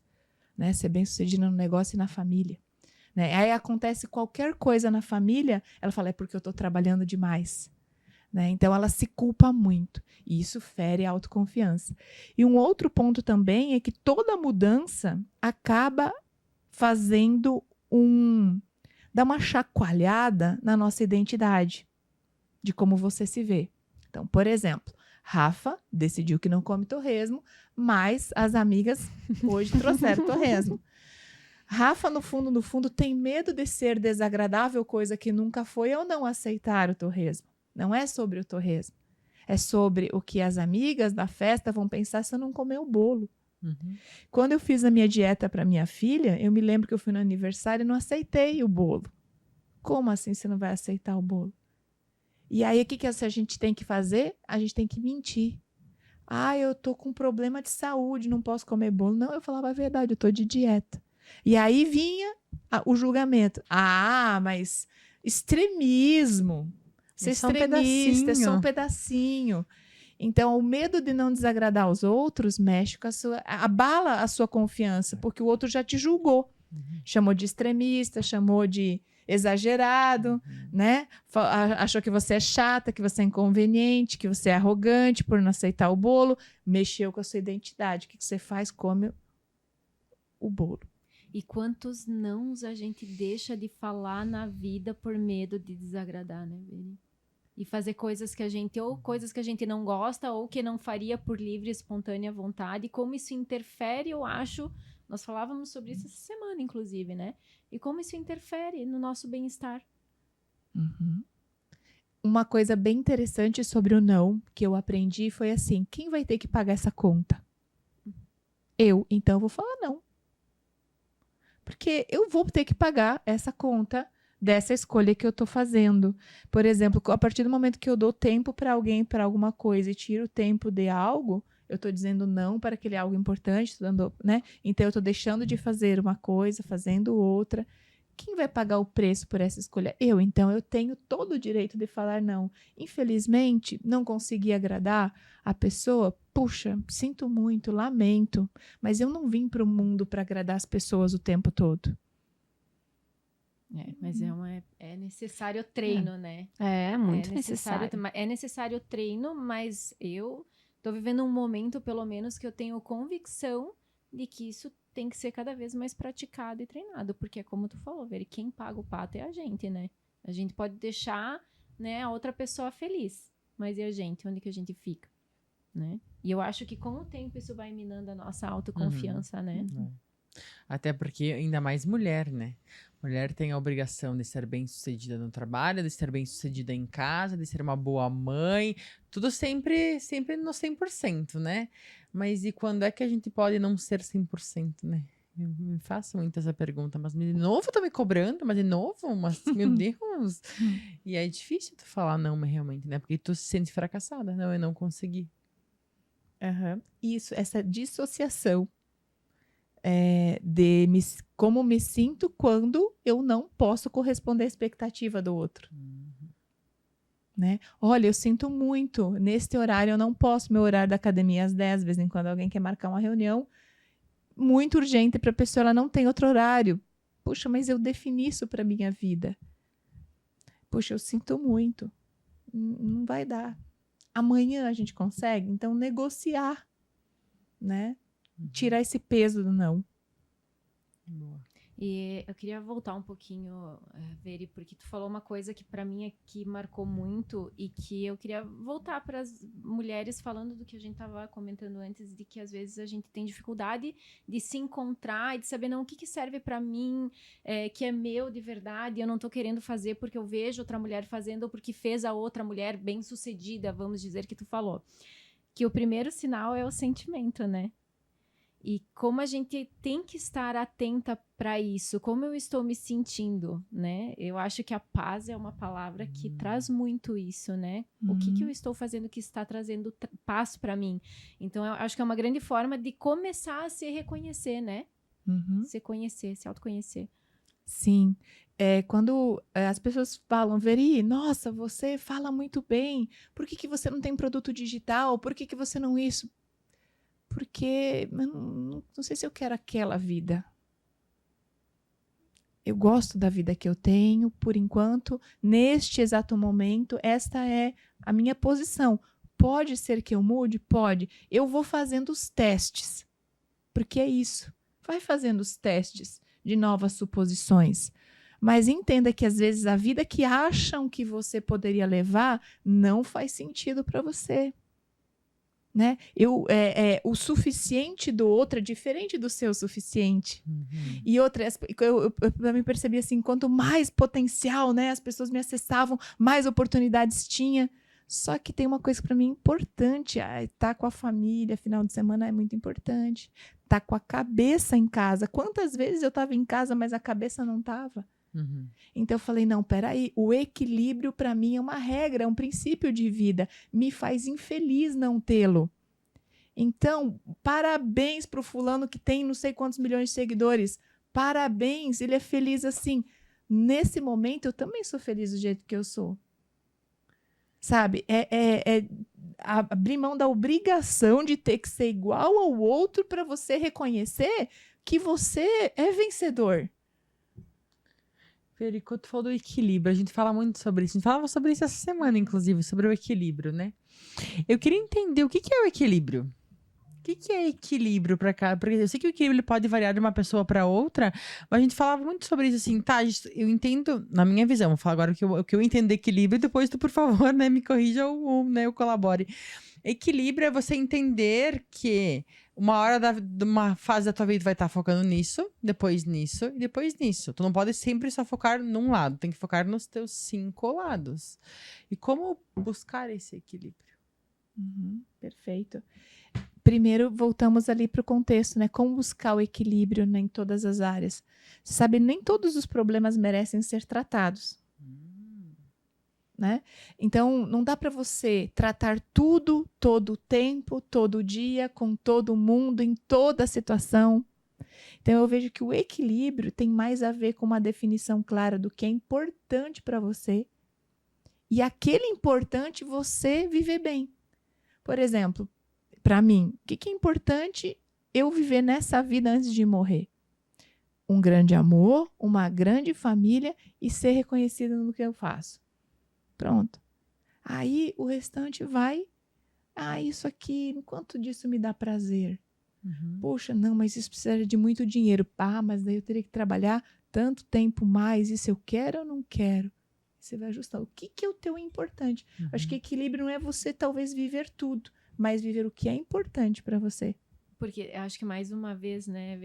né? Ser bem-sucedida no negócio e na família, né? Aí acontece qualquer coisa na família, ela fala, é porque eu estou trabalhando demais, né? Então, ela se culpa muito. E isso fere a autoconfiança. E um outro ponto também é que toda mudança acaba fazendo dá uma chacoalhada na nossa identidade, de como você se vê. Então, por exemplo, Rafa decidiu que não come torresmo, mas as amigas hoje trouxeram torresmo. Rafa, no fundo, tem medo de ser desagradável, coisa que nunca foi, ou não aceitar o torresmo. Não é sobre o torresmo. É sobre o que as amigas da festa vão pensar se eu não comer o bolo. Quando eu fiz a minha dieta para minha filha, eu me lembro que eu fui no aniversário e não aceitei o bolo. Como assim você não vai aceitar o bolo? E aí, o que a gente tem que fazer? A gente tem que mentir. Ah, eu tô com problema de saúde, não posso comer bolo. Não, eu falava a verdade, eu tô de dieta. E aí vinha o julgamento. Ah, mas extremismo. Você é extremista, é só um pedacinho. Então, o medo de não desagradar os outros mexe com abala a sua confiança, porque o outro já te julgou. Chamou de extremista, chamou de exagerado, né? Achou que você é chata, que você é inconveniente, que você é arrogante por não aceitar o bolo, mexeu com a sua identidade. O que você faz? Come o bolo. E quantos nãos a gente deixa de falar na vida por medo de desagradar, né, Vini? E fazer coisas que a gente, ou coisas que a gente não gosta, ou que não faria por livre e espontânea vontade, e como isso interfere, eu acho. Nós falávamos sobre isso essa semana, inclusive, né? E como isso interfere no nosso bem-estar. Uma coisa bem interessante sobre o não que eu aprendi foi assim: quem vai ter que pagar essa conta? Eu. Então eu vou falar não. Porque eu vou ter que pagar essa conta dessa escolha que eu estou fazendo. Por exemplo, a partir do momento que eu dou tempo para alguém, para alguma coisa, e tiro o tempo de algo, eu estou dizendo não para aquele algo importante, né? Então eu estou deixando de fazer uma coisa, fazendo outra. Quem vai pagar o preço por essa escolha? Eu. Então eu tenho todo o direito de falar não. Infelizmente, não consegui agradar a pessoa. Puxa, sinto muito, lamento, mas eu não vim para o mundo para agradar as pessoas o tempo todo. Mas é necessário treino, né? É muito necessário. É necessário treino, mas eu tô vivendo um momento, pelo menos, que eu tenho convicção de que isso tem que ser cada vez mais praticado e treinado, porque é como tu falou, Veri, quem paga o pato é a gente, né? A gente pode deixar, né, a outra pessoa feliz, mas e a gente? Onde que a gente fica? Né? E eu acho que com o tempo isso vai minando a nossa autoconfiança, né? Até porque, ainda mais mulher, né? Mulher tem a obrigação de ser bem-sucedida no trabalho, de ser bem-sucedida em casa, de ser uma boa mãe. Tudo sempre no 100%, né? Mas e quando é que a gente pode não ser 100%, né? Eu me faço muito essa pergunta. Mas de novo tá me cobrando? Mas de novo? Mas, meu Deus! E é difícil tu falar não, mas realmente, né? Porque tu se sente fracassada. Não, eu não consegui. Isso, essa dissociação. Como me sinto quando eu não posso corresponder à expectativa do outro. Né? Olha, eu sinto muito, neste horário eu não posso, meu horário da academia às 10, de vez em quando alguém quer marcar uma reunião muito urgente para a pessoa, ela não tem outro horário. Puxa, mas eu defini isso para minha vida. Puxa, eu sinto muito. Não vai dar. Amanhã a gente consegue? Então, negociar, né? Tirar esse peso do não. Boa. E eu queria voltar um pouquinho, Veri, porque tu falou uma coisa que para mim aqui marcou muito e que eu queria voltar para as mulheres falando do que a gente estava comentando antes, de que às vezes a gente tem dificuldade de se encontrar e de saber, não, o que serve para mim, que é meu de verdade, eu não tô querendo fazer porque eu vejo outra mulher fazendo ou porque fez a outra mulher bem-sucedida, vamos dizer, que tu falou. Que o primeiro sinal é o sentimento, né? E como a gente tem que estar atenta para isso, como eu estou me sentindo, né? Eu acho que a paz é uma palavra que traz muito isso, né? O que eu estou fazendo que está trazendo paz para mim? Então, eu acho que é uma grande forma de começar a se reconhecer, né? Se conhecer, se autoconhecer. Sim. Quando as pessoas falam, Veri, nossa, você fala muito bem, por que você não tem produto digital? Por que você não isso? Porque eu não sei se eu quero aquela vida. Eu gosto da vida que eu tenho, por enquanto, neste exato momento, esta é a minha posição. Pode ser que eu mude? Pode. Eu vou fazendo os testes, porque é isso. Vai fazendo os testes de novas suposições. Mas entenda que, às vezes, a vida que acham que você poderia levar não faz sentido para você. Né? O suficiente do outro é diferente do seu suficiente. E outra, eu também percebi assim, quanto mais potencial, né, as pessoas me acessavam, mais oportunidades tinha. Só que tem uma coisa para mim importante, tá com a família, final de semana é muito importante. Tá com a cabeça em casa. Quantas vezes eu estava em casa, mas a cabeça não estava? Então eu falei, não, peraí, o equilíbrio para mim é uma regra, é um princípio de vida, me faz infeliz não tê-lo. Então, parabéns para o fulano que tem não sei quantos milhões de seguidores, parabéns, ele é feliz assim. Nesse momento eu também sou feliz do jeito que eu sou. Sabe, abrir mão da obrigação de ter que ser igual ao outro para você reconhecer que você é vencedor. Federico, tu falou do equilíbrio, a gente fala muito sobre isso. A gente falava sobre isso essa semana, inclusive, sobre o equilíbrio, né? Eu queria entender o que é o equilíbrio. O que é equilíbrio para cá? Porque eu sei que o equilíbrio pode variar de uma pessoa para outra, mas a gente falava muito sobre isso, assim, tá? Eu entendo, na minha visão, vou falar agora o que eu entendo de equilíbrio, e depois tu, por favor, né, me corrija ou né, eu colabore. Equilíbrio é você entender que uma hora de uma fase da tua vida vai estar focando nisso e depois nisso. Tu não pode sempre só focar num lado, tem que focar nos teus 5 lados. E como buscar esse equilíbrio? Perfeito. Primeiro, voltamos ali para o contexto, né? Como buscar o equilíbrio, né, em todas as áreas. Você sabe, nem todos os problemas merecem ser tratados. Né? Então, não dá para você tratar tudo, todo o tempo, todo dia, com todo mundo, em toda a situação. Então, eu vejo que o equilíbrio tem mais a ver com uma definição clara do que é importante para você e aquele importante você viver bem. Por exemplo, para mim, o que é importante eu viver nessa vida antes de morrer? Um grande amor, uma grande família e ser reconhecido no que eu faço. Pronto. Aí o restante vai. Isso aqui, quanto disso me dá prazer? Poxa, não, mas isso precisa de muito dinheiro. Mas daí eu teria que trabalhar tanto tempo mais. Isso eu quero ou não quero? Você vai ajustar. O que é o teu importante? Acho que equilíbrio não é você talvez viver tudo, mas viver o que é importante para você. Porque eu acho que mais uma vez, né,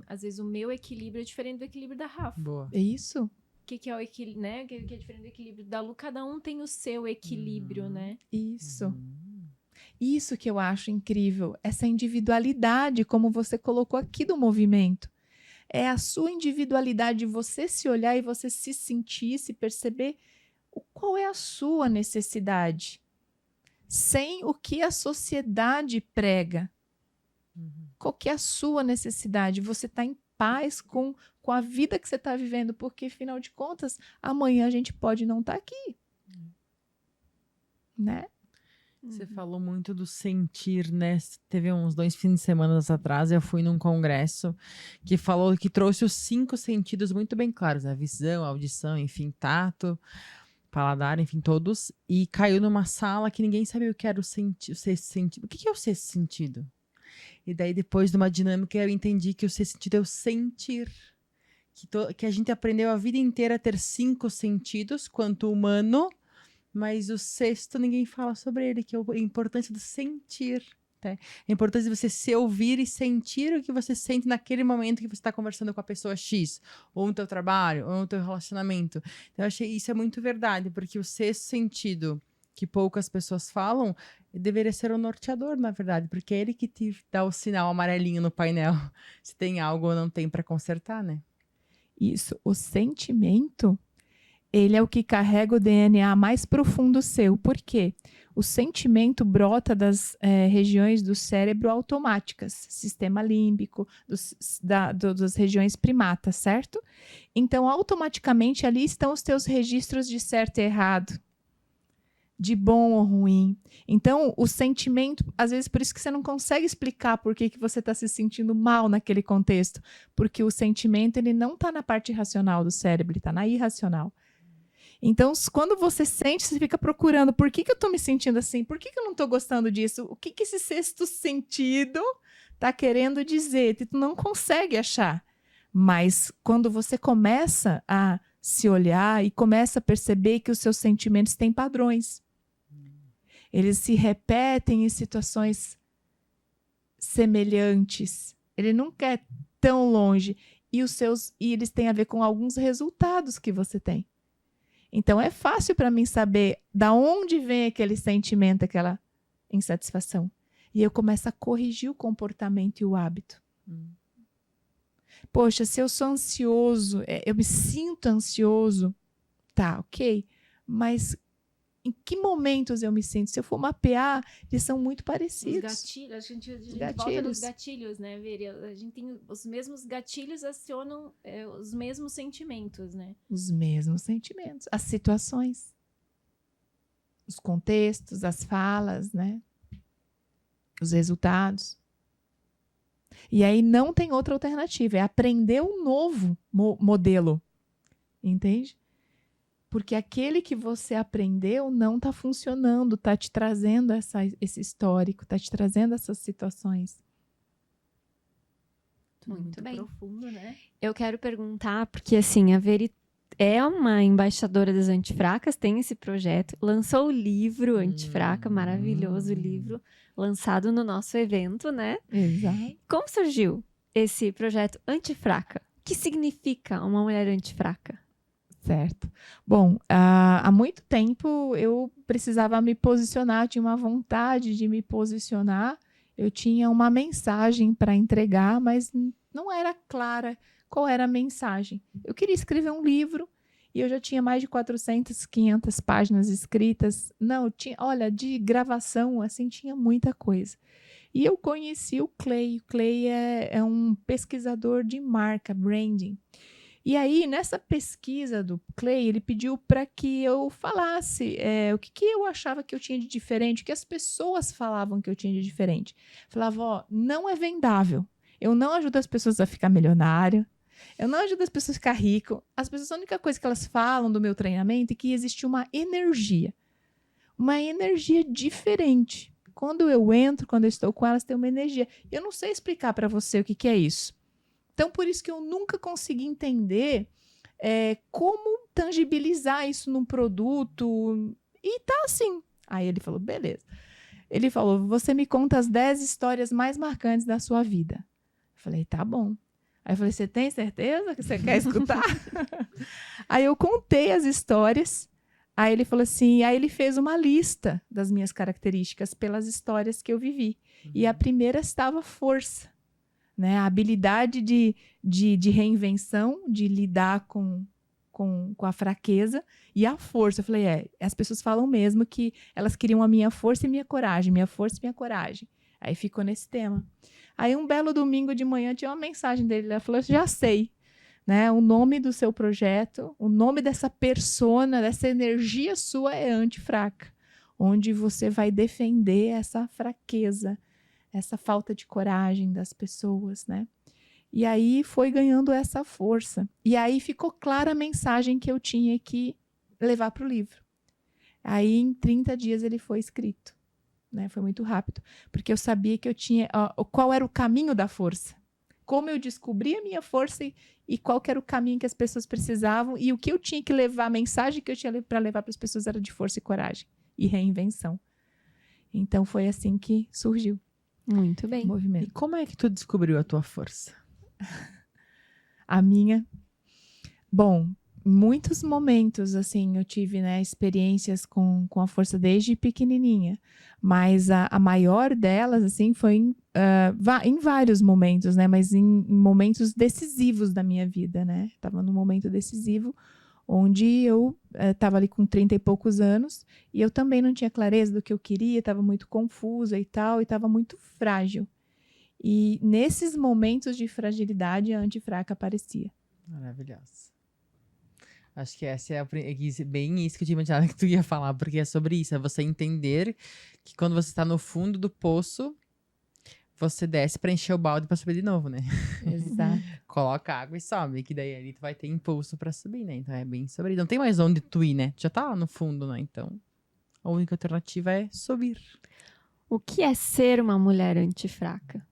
às vezes o meu equilíbrio é diferente do equilíbrio da Rafa. Boa. É isso? O que é o equilíbrio, né? O que é diferente do equilíbrio da Lu? Cada um tem o seu equilíbrio, né? Isso. Isso que eu acho incrível. Essa individualidade, como você colocou aqui do movimento. É a sua individualidade, você se olhar e você se sentir, se perceber qual é a sua necessidade. Sem o que a sociedade prega. Qual que é a sua necessidade? Você está em paz com a vida que você está vivendo, porque, afinal de contas, amanhã a gente pode não estar aqui. Né? Você falou muito do sentir, né? Teve uns 2 fins de semana atrás, eu fui num congresso que trouxe os 5 sentidos muito bem claros, a visão, a audição, enfim, tato. paladar, enfim, todos, e caiu numa sala que ninguém sabia o que era o sexto sentido. O que é o sexto sentido? E daí, depois de uma dinâmica, eu entendi que o sexto sentido é o sentir. Que a gente aprendeu a vida inteira a ter 5 sentidos, quanto humano, mas o sexto ninguém fala sobre ele, que é a importância do sentir. Tá? A importância de você se ouvir e sentir o que você sente naquele momento que você está conversando com a pessoa X, ou no teu trabalho, ou no teu relacionamento. Então, eu achei isso é muito verdade, porque o sexto sentido, que poucas pessoas falam, deveria ser o norteador, na verdade, porque é ele que te dá o sinal amarelinho no painel, se tem algo ou não tem para consertar, né? Isso, o sentimento, ele é o que carrega o DNA mais profundo seu. Por quê? O sentimento brota das regiões do cérebro automáticas, sistema límbico, das regiões primatas, certo? Então, automaticamente, ali estão os teus registros de certo e errado, de bom ou ruim. Então, o sentimento, às vezes, por isso que você não consegue explicar por que você está se sentindo mal naquele contexto, porque o sentimento, ele não está na parte racional do cérebro, ele está na irracional. Então, quando você sente, você fica procurando por que eu estou me sentindo assim, por que eu não estou gostando disso, o que esse sexto sentido está querendo dizer, tu não consegue achar. Mas quando você começa a se olhar e começa a perceber que os seus sentimentos têm padrões, eles se repetem em situações semelhantes. Ele nunca é tão longe. E eles têm a ver com alguns resultados que você tem. Então, é fácil para mim saber da onde vem aquele sentimento, aquela insatisfação. E eu começo a corrigir o comportamento e o hábito. Poxa, se eu sou ansioso, eu me sinto ansioso, tá, ok. Mas em que momentos eu me sinto? Se eu for mapear, eles são muito parecidos. Os gatilhos, a gente volta nos gatilhos, né, Veri? A gente tem os mesmos gatilhos, acionam os mesmos sentimentos, né? Os mesmos sentimentos, as situações, os contextos, as falas, né? Os resultados. E aí não tem outra alternativa, é aprender um novo modelo, entende? Porque aquele que você aprendeu não está funcionando, está te trazendo esse histórico, está te trazendo essas situações. Muito bem. Profundo, né? Eu quero perguntar, porque assim, a Veri é uma embaixadora das Antifracas, tem esse projeto, lançou o livro Antifraca, maravilhoso livro, lançado no nosso evento, né? Exato. Como surgiu esse projeto Antifraca? O que significa uma mulher antifraca? Certo. Bom, há muito tempo eu precisava me posicionar, tinha uma vontade de me posicionar, eu tinha uma mensagem para entregar, mas não era clara qual era a mensagem. Eu queria escrever um livro e eu já tinha mais de 400, 500 páginas escritas. Não, olha, de gravação, assim, tinha muita coisa. E eu conheci o Clay. O Clay é um pesquisador de marca, branding. E aí, nessa pesquisa do Clay, ele pediu para que eu falasse o que eu achava que eu tinha de diferente, o que as pessoas falavam que eu tinha de diferente. Falava, não é vendável. Eu não ajudo as pessoas a ficar milionário. Eu não ajudo as pessoas a ficar rico. As pessoas, a única coisa que elas falam do meu treinamento é que existe uma energia diferente. Quando eu entro, quando eu estou com elas, tem uma energia. Eu não sei explicar para você o que é isso. Então, por isso que eu nunca consegui entender como tangibilizar isso num produto. E tá assim. Aí ele falou, beleza. Ele falou, você me conta as 10 histórias mais marcantes da sua vida. Eu falei, tá bom. Aí eu falei, você tem certeza que você quer escutar? Aí eu contei as histórias. Aí ele falou assim, aí ele fez uma lista das minhas características pelas histórias que eu vivi. E a primeira estava força. Né, a habilidade de reinvenção, de lidar com a fraqueza e a força. Eu falei, as pessoas falam mesmo que elas queriam a minha força e minha coragem, minha força e minha coragem. Aí ficou nesse tema. Aí um belo domingo de manhã tinha uma mensagem dele, ela falou, já sei, né, o nome do seu projeto, o nome dessa persona, dessa energia sua é Antifraca, onde você vai defender essa fraqueza, essa falta de coragem das pessoas, né? E aí foi ganhando essa força. E aí ficou clara a mensagem que eu tinha que levar para o livro. Aí, em 30 dias, ele foi escrito. Né? Foi muito rápido. Porque eu sabia que eu tinha... qual era o caminho da força. Como eu descobri a minha força e qual que era o caminho que as pessoas precisavam. E o que eu tinha que levar, a mensagem que eu tinha para levar para as pessoas era de força e coragem. E reinvenção. Então, foi assim que surgiu Muito o bem. E movimento. como é que tu descobriu a tua força? A minha... Bom, muitos momentos, assim, eu tive, né, experiências com a força desde pequenininha. Mas a maior delas, assim, foi em vários momentos, né? Mas em momentos decisivos da minha vida, né? Estava num momento decisivo onde eu estava ali com 30 e poucos anos e eu também não tinha clareza do que eu queria, estava muito confusa e tal, e estava muito frágil. E nesses momentos de fragilidade, a antifraca aparecia. Maravilhosa. Acho que essa é bem isso que eu tinha imaginado que tu ia falar, porque é sobre isso, é você entender que quando você está no fundo do poço, você desce pra encher o balde pra subir de novo, né? Exato. Coloca água e sobe, que daí ali tu vai ter impulso pra subir, né? Então é bem sobre isso. Não tem mais onde tu ir, né? Tu já tá lá no fundo, né? Então a única alternativa é subir. O que é ser uma mulher antifraca?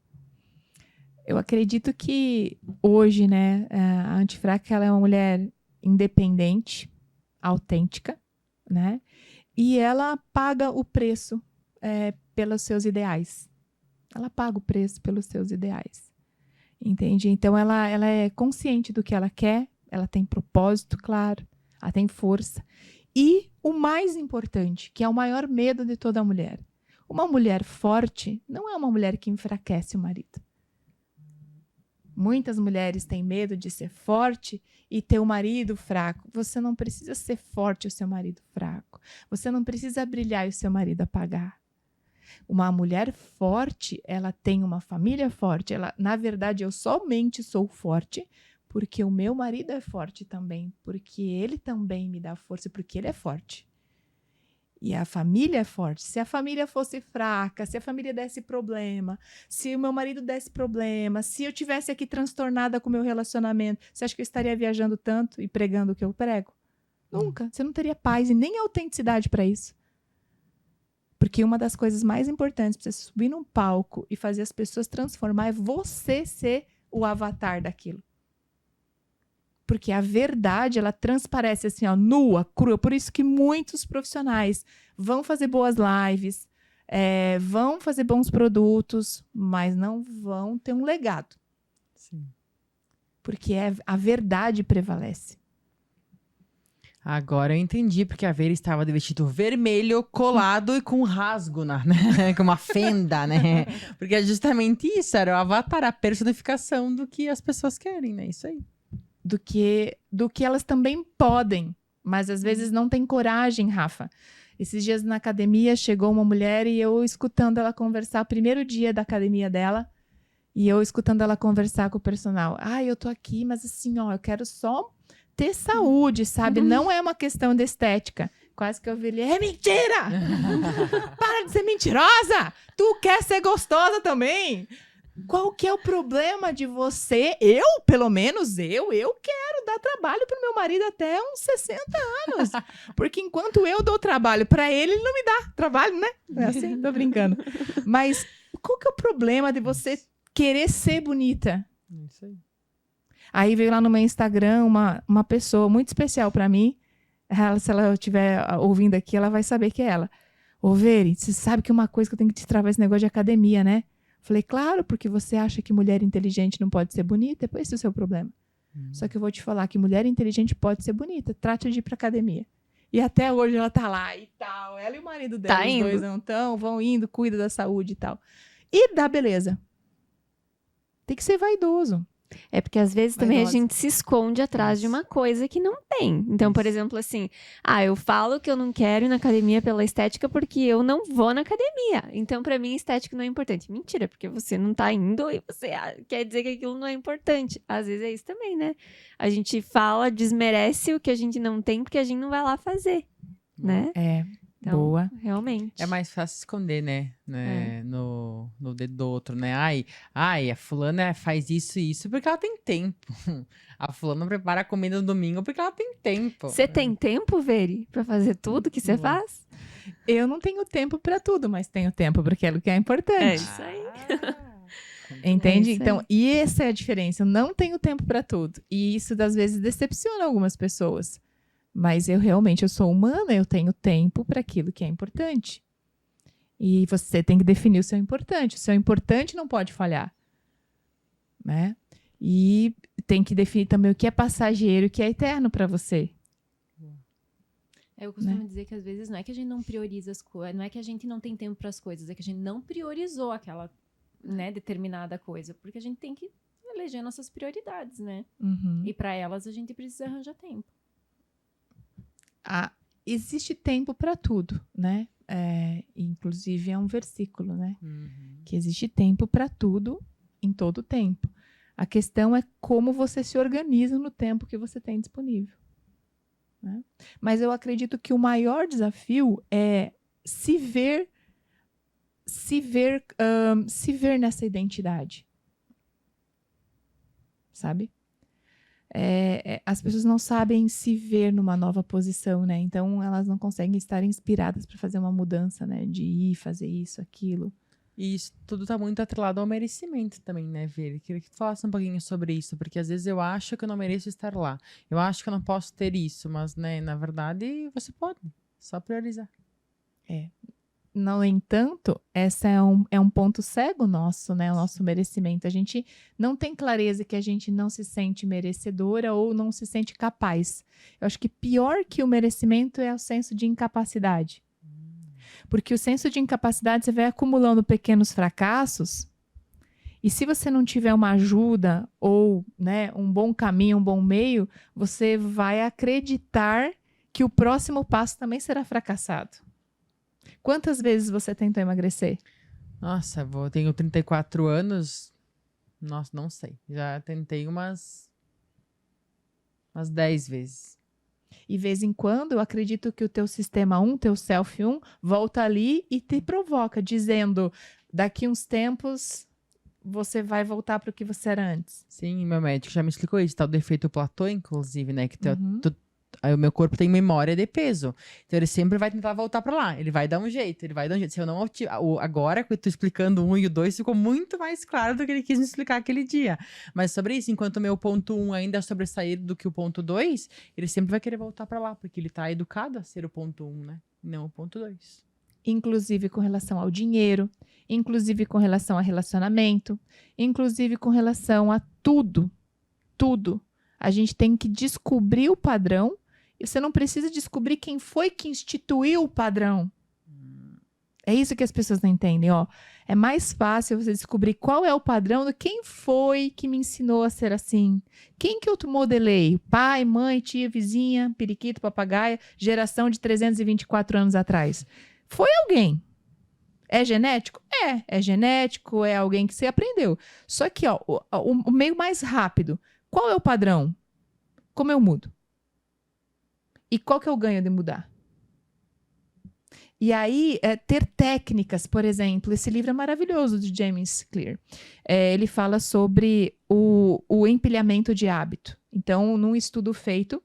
Eu acredito que hoje, né, a antifraca ela é uma mulher independente, autêntica, né? E ela paga o preço pelos seus ideais. Ela paga o preço pelos seus ideais. Entende? Então, ela é consciente do que ela quer, ela tem propósito, claro, ela tem força. E o mais importante, que é o maior medo de toda mulher. Uma mulher forte não é uma mulher que enfraquece o marido. Muitas mulheres têm medo de ser forte e ter o marido fraco. Você não precisa ser forte e o seu marido fraco. Você não precisa brilhar e o seu marido apagar. Uma mulher forte, ela tem uma família forte. Na verdade, eu somente sou forte porque o meu marido é forte também. Porque ele também me dá força, porque ele é forte. E a família é forte. Se a família fosse fraca, se a família desse problema, se o meu marido desse problema, se eu tivesse aqui transtornada com o meu relacionamento, você acha que eu estaria viajando tanto e pregando o que eu prego? Nunca. Você não teria paz e nem autenticidade para isso. Porque uma das coisas mais importantes para você subir num palco e fazer as pessoas transformar é você ser o avatar daquilo. Porque a verdade, ela transparece assim, ó, nua, crua. Por isso que muitos profissionais vão fazer boas lives, vão fazer bons produtos, mas não vão ter um legado. Sim. Porque a verdade prevalece. Agora eu entendi porque a Vera estava de vestido vermelho, colado e com um rasgo, né? Com uma fenda, né? Porque é justamente isso, era o avatar, a personificação do que as pessoas querem, né? Isso aí. Do que elas também podem, mas às vezes não tem coragem, Rafa. Esses dias na academia chegou uma mulher e eu escutando ela conversar, o primeiro dia da academia dela, e eu escutando ela conversar com o personal. Eu tô aqui, mas assim, ó, eu quero só ter saúde, sabe? Não é uma questão de estética. Quase que eu vi ele, é mentira! Para de ser mentirosa! Tu quer ser gostosa também! Qual que é o problema de você? Pelo menos eu quero dar trabalho pro meu marido até uns 60 anos. Porque enquanto eu dou trabalho para ele, ele não me dá trabalho, né? É assim, tô brincando. Mas qual que é o problema de você querer ser bonita? Isso aí. Aí veio lá no meu Instagram uma pessoa muito especial para mim. Se ela estiver ouvindo aqui, ela vai saber que é ela. Ô, Veri, você sabe que uma coisa que eu tenho que te travar esse negócio de academia, né? Falei, claro, porque você acha que mulher inteligente não pode ser bonita, esse é o seu problema. Só que eu vou te falar que mulher inteligente pode ser bonita. Trate de ir pra academia. E até hoje ela tá lá e tal. Ela e o marido dela, Tá os dois não estão, vão indo, cuida da saúde e tal. E da beleza. Tem que ser vaidoso. É porque às vezes também a Vaidosa. gente se esconde atrás de uma coisa que não tem. Então, por exemplo, assim, eu falo que eu não quero ir na academia pela estética porque eu não vou na academia. Então, pra mim, estética não é importante. Mentira, porque você não tá indo e você quer dizer que aquilo não é importante. Às vezes é isso também, né? A gente fala, desmerece o que a gente não tem porque a gente não vai lá fazer, né? Então, Boa. realmente. É mais fácil esconder, né? No dedo do outro, né? Ai, a fulana faz isso e isso porque ela tem tempo. A fulana prepara a comida no domingo porque ela tem tempo. Você tem tempo, Veri, pra fazer tudo que você faz? Eu não tenho tempo para tudo, mas tenho tempo para aquilo que é importante. É isso aí. Entende? É isso Então, aí. e essa é a diferença. Eu não tenho tempo para tudo. E isso, às vezes, decepciona algumas pessoas. Mas eu sou humana, eu tenho tempo para aquilo que é importante. E você tem que definir o seu importante. O seu importante não pode falhar. Né? E tem que definir também o que é passageiro e o que é eterno para você. Eu costumo dizer que às vezes não é que a gente não prioriza as coisas, não é que a gente não tem tempo para as coisas, é que a gente não priorizou aquela, né, determinada coisa, porque a gente tem que eleger nossas prioridades, né? Uhum. E para elas a gente precisa arranjar tempo. Existe tempo para tudo, né? Inclusive é um versículo, né? Uhum. Que existe tempo para tudo em todo tempo. A questão é como você se organiza no tempo que você tem disponível. Né? Mas eu acredito que o maior desafio é se ver nessa identidade. Sabe? As pessoas não sabem se ver numa nova posição, né? Então elas não conseguem estar inspiradas para fazer uma mudança, né? De ir fazer isso, aquilo. E isso tudo tá muito atrelado ao merecimento também, né, Veri? Queria que tu falasse um pouquinho sobre isso, porque às vezes eu acho que eu não mereço estar lá. Eu acho que eu não posso ter isso, mas, né, na verdade, você pode. Só priorizar. No entanto, esse é um ponto cego nosso, né? O nosso merecimento. A gente não tem clareza que a gente não se sente merecedora ou não se sente capaz. Eu acho que pior que o merecimento é o senso de incapacidade. Porque o senso de incapacidade, você vai acumulando pequenos fracassos, e se você não tiver uma ajuda ou, né, um bom caminho, um bom meio, você vai acreditar que o próximo passo também será fracassado. Quantas vezes você tentou emagrecer? Nossa, eu tenho 34 anos. Nossa, não sei. Já tentei umas 10 vezes. E, de vez em quando, eu acredito que o teu sistema 1, teu self 1, volta ali e te provoca, dizendo, daqui uns tempos, você vai voltar para o que você era antes. Sim, meu médico já me explicou isso. Tá o defeito platô, inclusive, né? Que Uhum. aí o meu corpo tem memória de peso. Então ele sempre vai tentar voltar pra lá. Ele vai dar um jeito, Se eu não ativar. Agora que eu tô explicando o 1 e o 2, ficou muito mais claro do que ele quis me explicar aquele dia. Mas sobre isso, enquanto o meu ponto 1 ainda é sobressair do que o ponto 2, ele sempre vai querer voltar pra lá, porque ele tá educado a ser o ponto 1, né? Não o ponto 2. Inclusive com relação ao dinheiro, inclusive com relação a relacionamento, inclusive com relação a tudo. Tudo. A gente tem que descobrir o padrão. E você não precisa descobrir quem foi que instituiu o padrão. É isso que as pessoas não entendem, ó. É mais fácil você descobrir qual é o padrão do quem foi que me ensinou a ser assim. Quem que eu modelei? Pai, mãe, tia, vizinha, periquito, papagaia, geração de 324 anos atrás. Foi alguém. É genético? É genético, é alguém que você aprendeu. Só que, ó, o meio mais rápido. Qual é o padrão? Como eu mudo? E qual que é o ganho de mudar? E aí, ter técnicas, por exemplo, esse livro é maravilhoso, de James Clear. Ele fala sobre o empilhamento de hábito. Então, num estudo feito,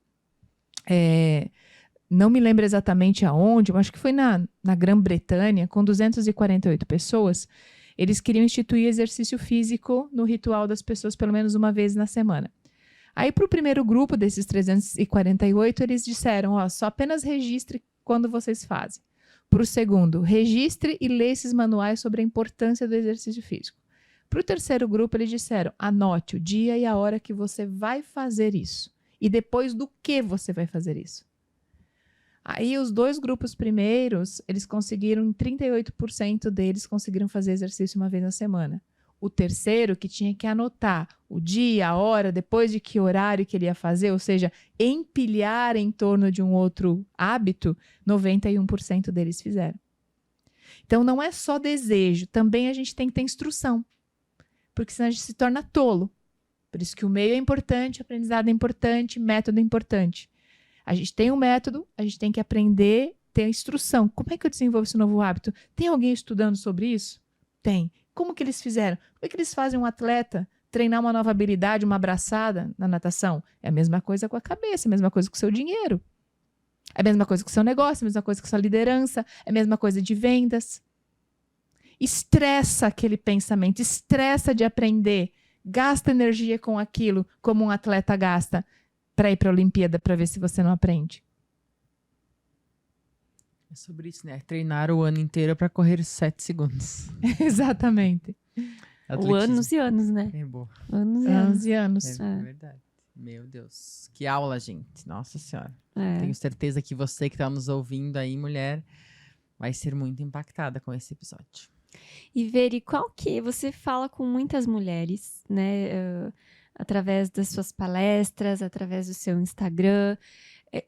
não me lembro exatamente aonde, mas acho que foi na Grã-Bretanha, com 248 pessoas, eles queriam instituir exercício físico no ritual das pessoas pelo menos uma vez na semana. Aí, para o primeiro grupo desses 348, eles disseram, ó, só apenas registre quando vocês fazem. Para o segundo, registre e leia esses manuais sobre a importância do exercício físico. Para o terceiro grupo, eles disseram, anote o dia e a hora que você vai fazer isso. E depois do que você vai fazer isso. Aí, os dois grupos primeiros, eles conseguiram, 38% deles conseguiram fazer exercício uma vez na semana. O terceiro, que tinha que anotar o dia, a hora, depois de que horário que ele ia fazer, ou seja, empilhar em torno de um outro hábito, 91% deles fizeram. Então, não é só desejo, também a gente tem que ter instrução, porque senão a gente se torna tolo. Por isso que o meio é importante, aprendizado é importante, método é importante. A gente tem um método, a gente tem que aprender ter a instrução. Como é que eu desenvolvo esse novo hábito? Tem alguém estudando sobre isso? Tem. Como que eles fizeram? Como é que eles fazem um atleta treinar uma nova habilidade, uma abraçada na natação? É a mesma coisa com a cabeça, é a mesma coisa com o seu dinheiro. É a mesma coisa com o seu negócio, é a mesma coisa com a sua liderança, é a mesma coisa de vendas. Estressa aquele pensamento, estressa de aprender. Gasta energia com aquilo, como um atleta gasta, para ir para a Olimpíada, para ver se você não aprende. É sobre isso, né? Treinar o ano inteiro para correr 7 segundos. Exatamente. O anos e anos, né? É boa. Anos e Anos anos. e anos. É verdade. Meu Deus. Que aula, gente. Nossa Senhora. É. Tenho certeza que você que está nos ouvindo aí, mulher, vai ser muito impactada com esse episódio. E Veri, qual que você fala com muitas mulheres, né? Através das suas palestras, através do seu Instagram.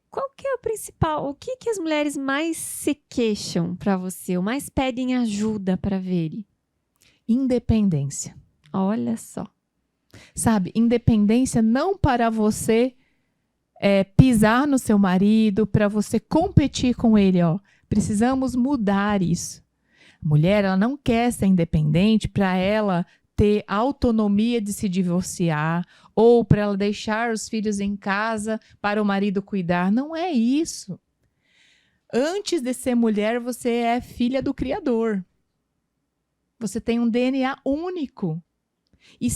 Qual que é o principal? O que as mulheres mais se queixam para você? Ou mais pedem ajuda para Veri? Independência. Olha só. Sabe, independência não para você pisar no seu marido, para você competir com ele, ó. Precisamos mudar isso. A mulher, ela não quer ser independente para ela ter autonomia de se divorciar ou para ela deixar os filhos em casa para o marido cuidar. Não é isso. Antes de ser mulher, você é filha do Criador. Você tem um DNA único. E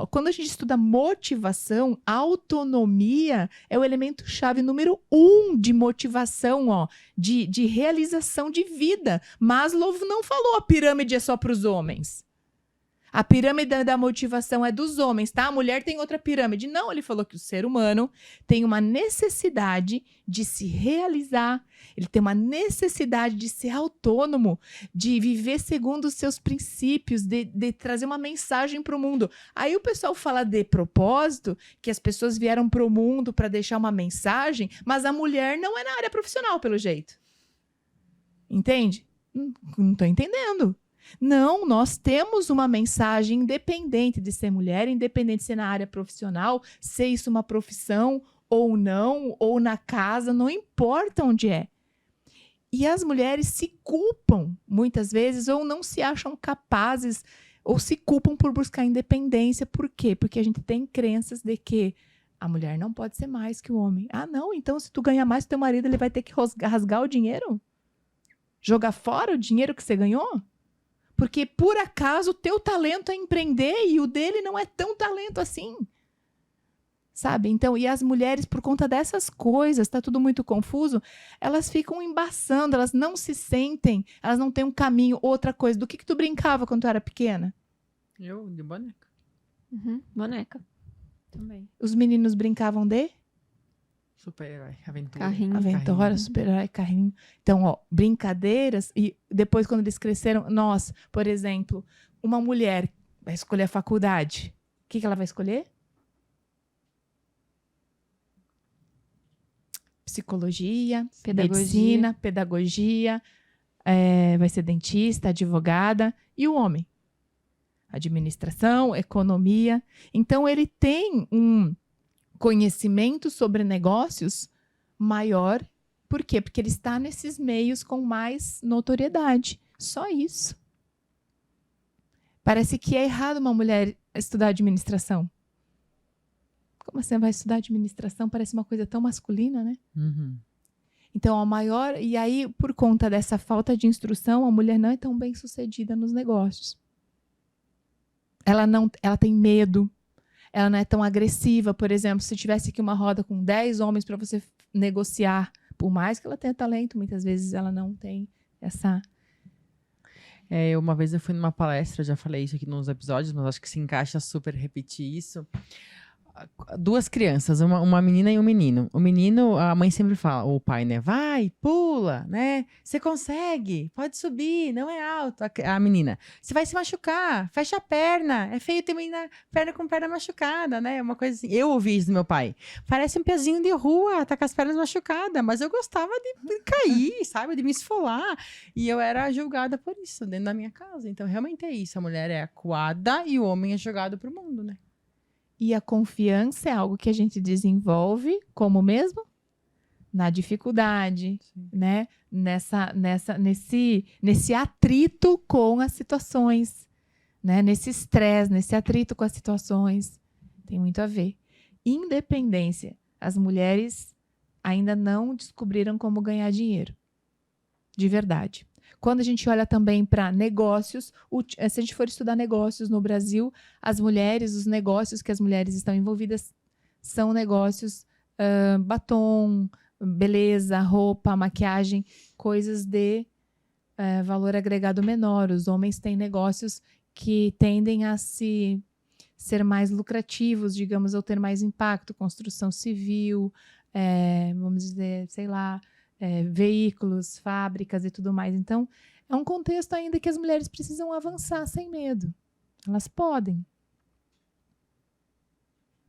quando a gente estuda motivação, autonomia é o elemento chave número 1 de motivação, ó, de realização de vida. Maslow não falou a pirâmide é só para os homens. A pirâmide da motivação é dos homens, tá? A mulher tem outra pirâmide. Não, ele falou que o ser humano tem uma necessidade de se realizar. Ele tem uma necessidade de ser autônomo, de viver segundo os seus princípios, de trazer uma mensagem para o mundo. Aí o pessoal fala de propósito, que as pessoas vieram para o mundo para deixar uma mensagem, mas a mulher não é na área profissional, pelo jeito. Entende? Não estou entendendo. Não, nós temos uma mensagem independente de ser mulher, independente de ser na área profissional, ser isso uma profissão ou não, ou na casa, não importa onde é. E as mulheres se culpam, muitas vezes, ou não se acham capazes, ou se culpam por buscar independência. Por quê? Porque a gente tem crenças de que a mulher não pode ser mais que o homem. Ah, não, então se tu ganhar mais que teu marido, ele vai ter que rasgar o dinheiro? Jogar fora o dinheiro que você ganhou? Porque, por acaso, o teu talento é empreender e o dele não é tão talento assim. Sabe? Então, e as mulheres, por conta dessas coisas, está tudo muito confuso, elas ficam embaçando, elas não se sentem, elas não têm um caminho. Outra coisa, do que tu brincava quando tu era pequena? Eu, de boneca. Boneca. Também. Os meninos brincavam de? Super-herói, aventura. Carrinho. Aventura, super-herói, carrinho. Então, ó, brincadeiras. E depois, quando eles cresceram, nós, por exemplo, uma mulher vai escolher a faculdade. O que ela vai escolher? Psicologia, Pedagogia. medicina, pedagogia, vai ser dentista, advogada. E o homem? Administração, economia. Então, ele tem um conhecimento sobre negócios maior. Por quê? Porque ele está nesses meios com mais notoriedade. Só isso. Parece que é errado uma mulher estudar administração. Como você vai estudar administração? Parece uma coisa tão masculina, né? Uhum. Então, a maior... E aí, por conta dessa falta de instrução, a mulher não é tão bem sucedida nos negócios. Ela tem medo. Ela não é tão agressiva. Por exemplo, se tivesse aqui uma roda com 10 homens para você negociar, por mais que ela tenha talento, muitas vezes ela não tem essa... Uma vez eu fui numa palestra, já falei isso aqui nos episódios, mas acho que se encaixa super repetir isso. 2 crianças, uma menina e um menino. O menino, a mãe sempre fala, ou o pai, né? Vai, pula, né? Você consegue, pode subir, não é alto. A menina, você vai se machucar, fecha a perna. É feio ter menina perna com perna machucada, né? Uma coisa assim. Eu ouvi isso do meu pai. Parece um pezinho de rua, tá com as pernas machucadas, mas eu gostava de cair, sabe? De me esfolar. E eu era julgada por isso, dentro da minha casa. Então, realmente é isso. A mulher é acuada e o homem é jogado pro mundo, né? E a confiança é algo que a gente desenvolve como mesmo? na dificuldade, né? Nesse atrito com as situações, né? Nesse estresse, nesse atrito com as situações. Tem muito a ver. Independência. As mulheres ainda não descobriram como ganhar dinheiro. De verdade. Quando a gente olha também para negócios, se a gente for estudar negócios no Brasil, as mulheres, os negócios que as mulheres estão envolvidas são negócios batom, beleza, roupa, maquiagem, coisas de valor agregado menor. Os homens têm negócios que tendem a ser mais lucrativos, digamos, ou ter mais impacto, construção civil, vamos dizer, sei lá, veículos, fábricas e tudo mais. Então, é um contexto ainda que as mulheres precisam avançar sem medo. Elas podem.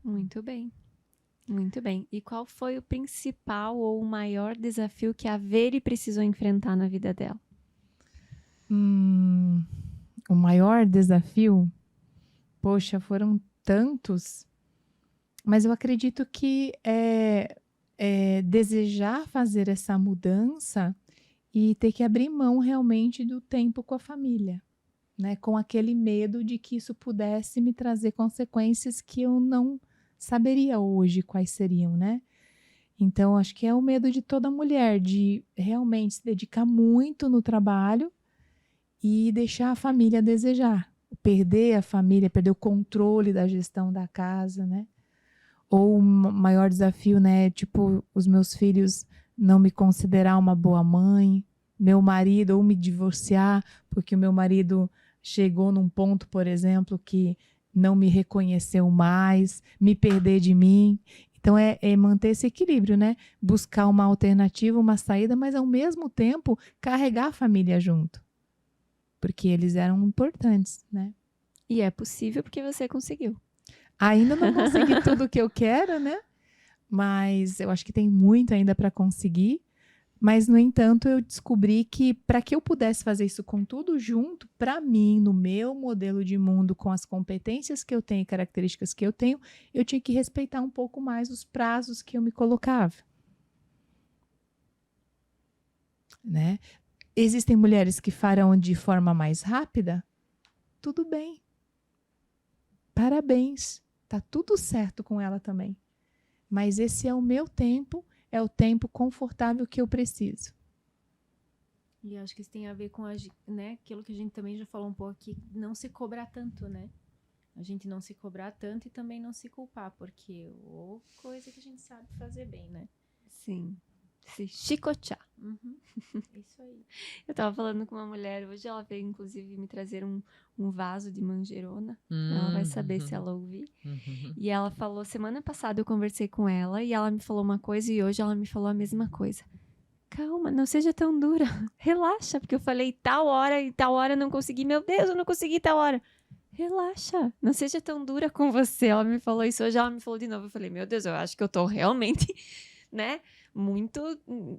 Muito bem. Muito bem. E qual foi o principal ou o maior desafio que a Veri precisou enfrentar na vida dela? O maior desafio? Poxa, foram tantos. Mas eu acredito que desejar fazer essa mudança e ter que abrir mão realmente do tempo com a família, né? Com aquele medo de que isso pudesse me trazer consequências que eu não saberia hoje quais seriam, né? Então, acho que é o medo de toda mulher, de realmente se dedicar muito no trabalho e deixar a família a desejar. Perder a família, perder o controle da gestão da casa, né? Ou o maior desafio, né? Tipo, os meus filhos não me considerar uma boa mãe, meu marido, ou me divorciar, porque o meu marido chegou num ponto, por exemplo, que não me reconheceu mais, me perder de mim. Então, é manter esse equilíbrio, né? Buscar uma alternativa, uma saída, mas, ao mesmo tempo, carregar a família junto. Porque eles eram importantes, né? E é possível porque você conseguiu. Ainda não consegui tudo o que eu quero, né? Mas eu acho que tem muito ainda para conseguir. Mas, no entanto, eu descobri que para que eu pudesse fazer isso com tudo junto, para mim, no meu modelo de mundo, com as competências que eu tenho e características que eu tenho, eu tinha que respeitar um pouco mais os prazos que eu me colocava. Né? Existem mulheres que farão de forma mais rápida? Tudo bem. Parabéns. Tá tudo certo com ela também. Mas esse é o meu tempo, é o tempo confortável que eu preciso. E acho que isso tem a ver com né, aquilo que a gente também já falou um pouco aqui, não se cobrar tanto, né? A gente não se cobrar tanto e também não se culpar, porque coisa que a gente sabe fazer bem, né? Sim. Se chicotear. Uhum. Isso aí. Eu tava falando com uma mulher, hoje ela veio inclusive me trazer um vaso de manjerona. Ela vai saber se ela ouvir. E ela falou, semana passada eu conversei com ela e ela me falou uma coisa e hoje ela me falou a mesma coisa. Calma, não seja tão dura. Relaxa, porque eu falei tal hora e tal hora eu não consegui. Meu Deus, eu não consegui tal hora. Relaxa, não seja tão dura com você. Ela me falou isso hoje, ela me falou de novo. Eu falei, meu Deus, eu acho que eu tô realmente, né, muito...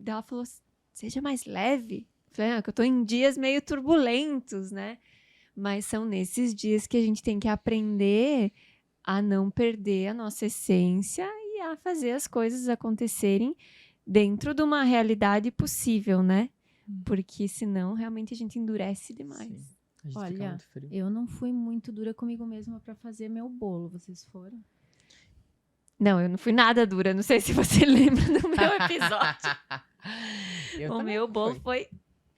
Ela falou, seja mais leve. Eu falei, que eu tô em dias meio turbulentos, né? Mas são nesses dias que a gente tem que aprender a não perder a nossa essência e a fazer as coisas acontecerem dentro de uma realidade possível, né? Porque senão realmente a gente endurece demais. Olha, eu não fui muito dura comigo mesma para fazer meu bolo. Vocês foram? Não, eu não fui nada dura. Não sei se você lembra do meu episódio. O meu bolo foi,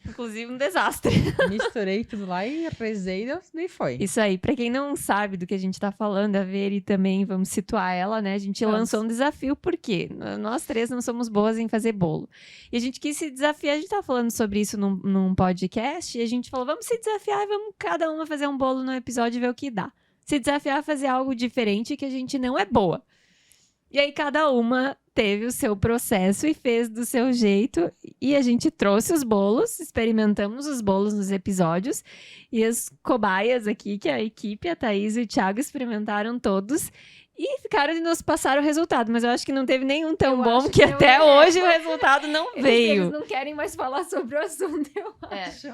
inclusive, um desastre. Misturei tudo lá e rezei e foi. Isso aí. Pra quem não sabe do que a gente tá falando, a Veri também, vamos situar ela, né? A gente lançou um desafio, porque nós três não somos boas em fazer bolo. E a gente quis se desafiar, a gente tava falando sobre isso num podcast, e a gente falou, vamos se desafiar e vamos cada uma fazer um bolo no episódio e ver o que dá. Se desafiar a fazer algo diferente que a gente não é boa. E aí cada uma teve o seu processo e fez do seu jeito. E a gente trouxe os bolos, experimentamos os bolos nos episódios. E as cobaias aqui, que a equipe, a Thaís e o Thiago, experimentaram todos. E ficaram de nos passar o resultado. Mas eu acho que não teve nenhum tão bom que até hoje o resultado não veio. Eles não querem mais falar sobre o assunto, eu acho.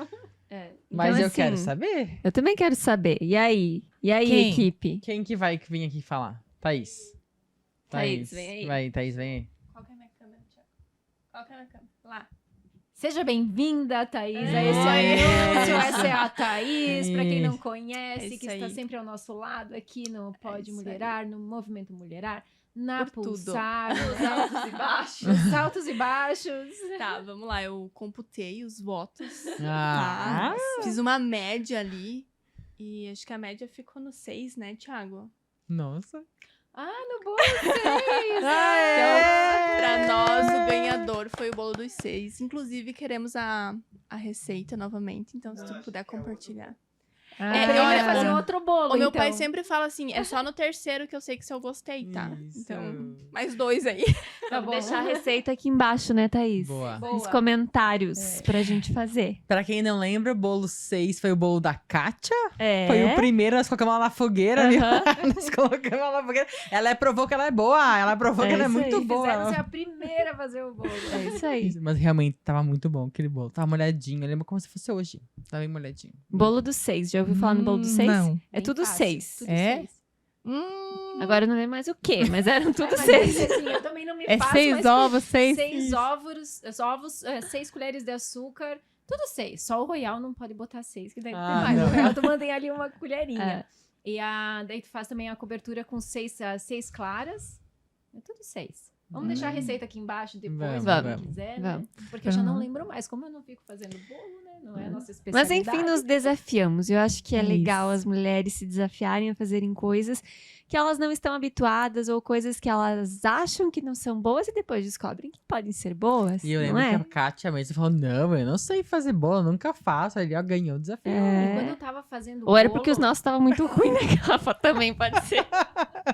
Mas então, eu assim, quero saber. Eu também quero saber. E aí? E aí, Quem? equipe? Quem que vai vir aqui falar? Thaís. Thaís, vem aí. Vai, Thaís, vem aí. Qual que é a minha câmera, Thiago? Coloca na câmera. Lá. Seja bem-vinda, Thaís. É. Esse anúncio, essa é a Thaís, para quem não É conhece, isso que está aí. sempre ao nosso lado aqui no Pode isso Mulherar, no Movimento Mulherar, na Por tudo. Pulsar, Os né? altos e baixos. Os altos e baixos. Tá, vamos lá. Eu computei os votos. Ah, Tá? Fiz uma média ali. E acho que a média ficou no 6, né, Thiago? nossa. No bolo 6. Então, pra nós, o ganhador foi o bolo dos 6. Inclusive, queremos a receita novamente. Então, se tu puder compartilhar. O prêmio é fazer olha, outro bolo, O meu então. pai sempre fala assim, é só no terceiro que eu sei que se eu gostei, tá? Isso. Então, mais 2 aí. Tá Vou bom. deixar a receita aqui embaixo, né, Thaís? Boa. Boa. Nos comentários pra gente fazer. Pra quem não lembra, o bolo 6 foi o bolo da Kátia. É. Foi o primeiro, nós colocamos ela na fogueira, viu? Aham. Nós colocamos ela na fogueira. Ela provou que ela é boa, ela provou É que ela é isso muito aí. boa. Fizemos a primeira a fazer o bolo. É isso aí. Mas realmente tava muito bom aquele bolo. Tava molhadinho. Eu lembro como se fosse hoje. Tava bem molhadinho. Bolo do 6. Já ouviu falar no bolo do 6? Não. É Bem tudo fácil, 6. tudo É? 6. Agora eu não lembro mais o quê, mas eram tudo Mas 6. assim, eu também não me É faço, 6 mas ovos, 6. 6 ovos, 6 colheres de açúcar, tudo 6. Só o Royal não pode botar 6, que daí tem Ah, mais. não. O Royal tu mantém ali uma colherinha. É. E daí tu faz também a cobertura com 6 claras. É tudo 6. Vamos deixar a receita aqui embaixo depois, Vamos, quem quiser, né? vamos. Porque eu já não lembro mais. Como eu não fico fazendo bolo, né? Não é a nossa Mas especialidade. enfim, nos desafiamos. Eu acho que é Isso. legal as mulheres se desafiarem a fazerem coisas que elas não estão habituadas ou coisas que elas acham que não são boas e depois descobrem que podem ser boas. E eu não lembro é? que a Kátia mesmo falou: não, eu não sei fazer bolo, eu nunca faço. Ali, ó, ganhou o desafio. E quando eu tava fazendo Ou era bolo- porque os nossos estavam muito ruins naquela foto também, pode ser.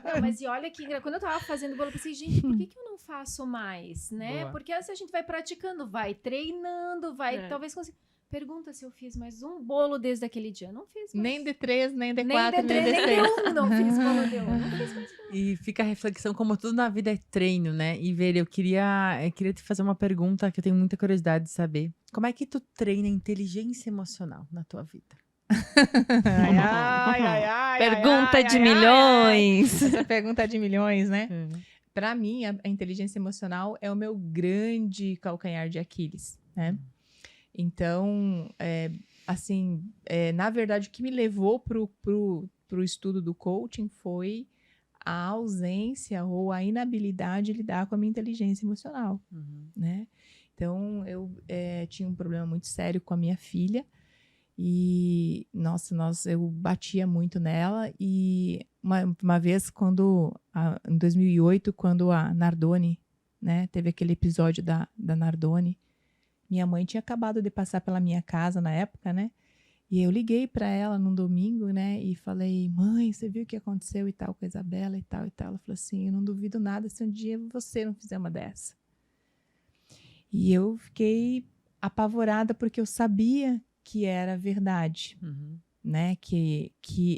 Não, mas e olha que quando eu tava fazendo bolo, eu pensei, gente, por que eu não faço mais, né? Boa. Porque assim, a gente vai praticando, vai treinando, vai É. talvez consiga. Pergunta se eu fiz mais um bolo desde aquele dia. Não fiz mais. Nem D3, nem nem D4, D3, nem D6. D1 não fiz bolo D1. Não fiz mais bolo. E fica a reflexão, como tudo na vida é treino, né? E ver, eu queria te fazer uma pergunta que eu tenho muita curiosidade de saber. Como é que tu treina inteligência emocional na tua vida? Pergunta de milhões. Essa pergunta é de milhões, né? Pra mim, a inteligência emocional é o meu grande calcanhar de Aquiles, né? Então, na verdade, o que me levou pro estudo do coaching foi a ausência ou a inabilidade de lidar com a minha inteligência emocional, né? Então, eu tinha um problema muito sério com a minha filha e, nossa, eu batia muito nela e uma vez em 2008, quando a Nardone, né, teve aquele episódio da Nardone, minha mãe tinha acabado de passar pela minha casa na época, né? E eu liguei para ela num domingo, né? E falei, mãe, você viu o que aconteceu e tal com a Isabela e tal e tal. Ela falou assim, eu não duvido nada se um dia você não fizer uma dessa. E eu fiquei apavorada porque eu sabia que era verdade, né? Que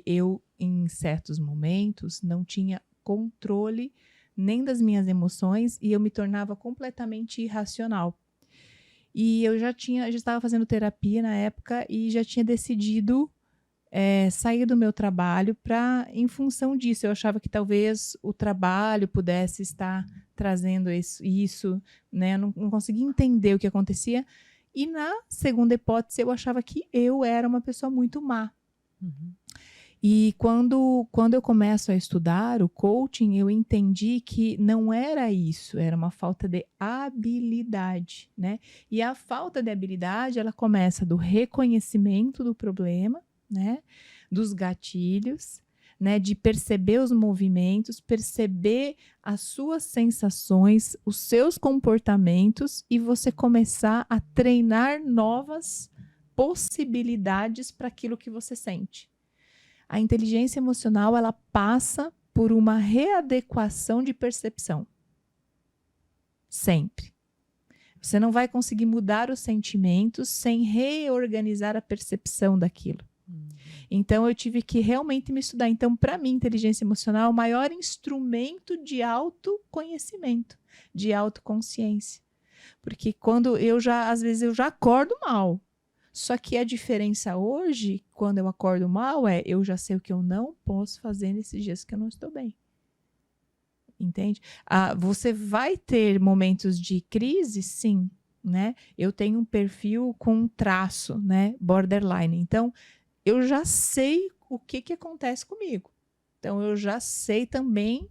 eu, em certos momentos, não tinha controle nem das minhas emoções e eu me tornava completamente irracional. E eu já estava fazendo terapia na época e já tinha decidido sair do meu trabalho em função disso. Eu achava que talvez o trabalho pudesse estar trazendo isso, né? Eu não conseguia entender o que acontecia. E na segunda hipótese, eu achava que eu era uma pessoa muito má. E quando eu começo a estudar o coaching, eu entendi que não era isso, era uma falta de habilidade, né? E a falta de habilidade, ela começa do reconhecimento do problema, né? Dos gatilhos, né? De perceber os movimentos, perceber as suas sensações, os seus comportamentos e você começar a treinar novas possibilidades para aquilo que você sente. A inteligência emocional, ela passa por uma readequação de percepção. Sempre. Você não vai conseguir mudar os sentimentos sem reorganizar a percepção daquilo. Então, eu tive que realmente me estudar. Então, para mim, inteligência emocional é o maior instrumento de autoconhecimento, de autoconsciência. Porque às vezes eu já acordo mal. Só que a diferença hoje, quando eu acordo mal, eu já sei o que eu não posso fazer nesses dias que eu não estou bem. Entende? Você vai ter momentos de crise, sim, né? Eu tenho um perfil com um traço, né? Borderline. Então, eu já sei o que acontece comigo. Então, eu já sei também.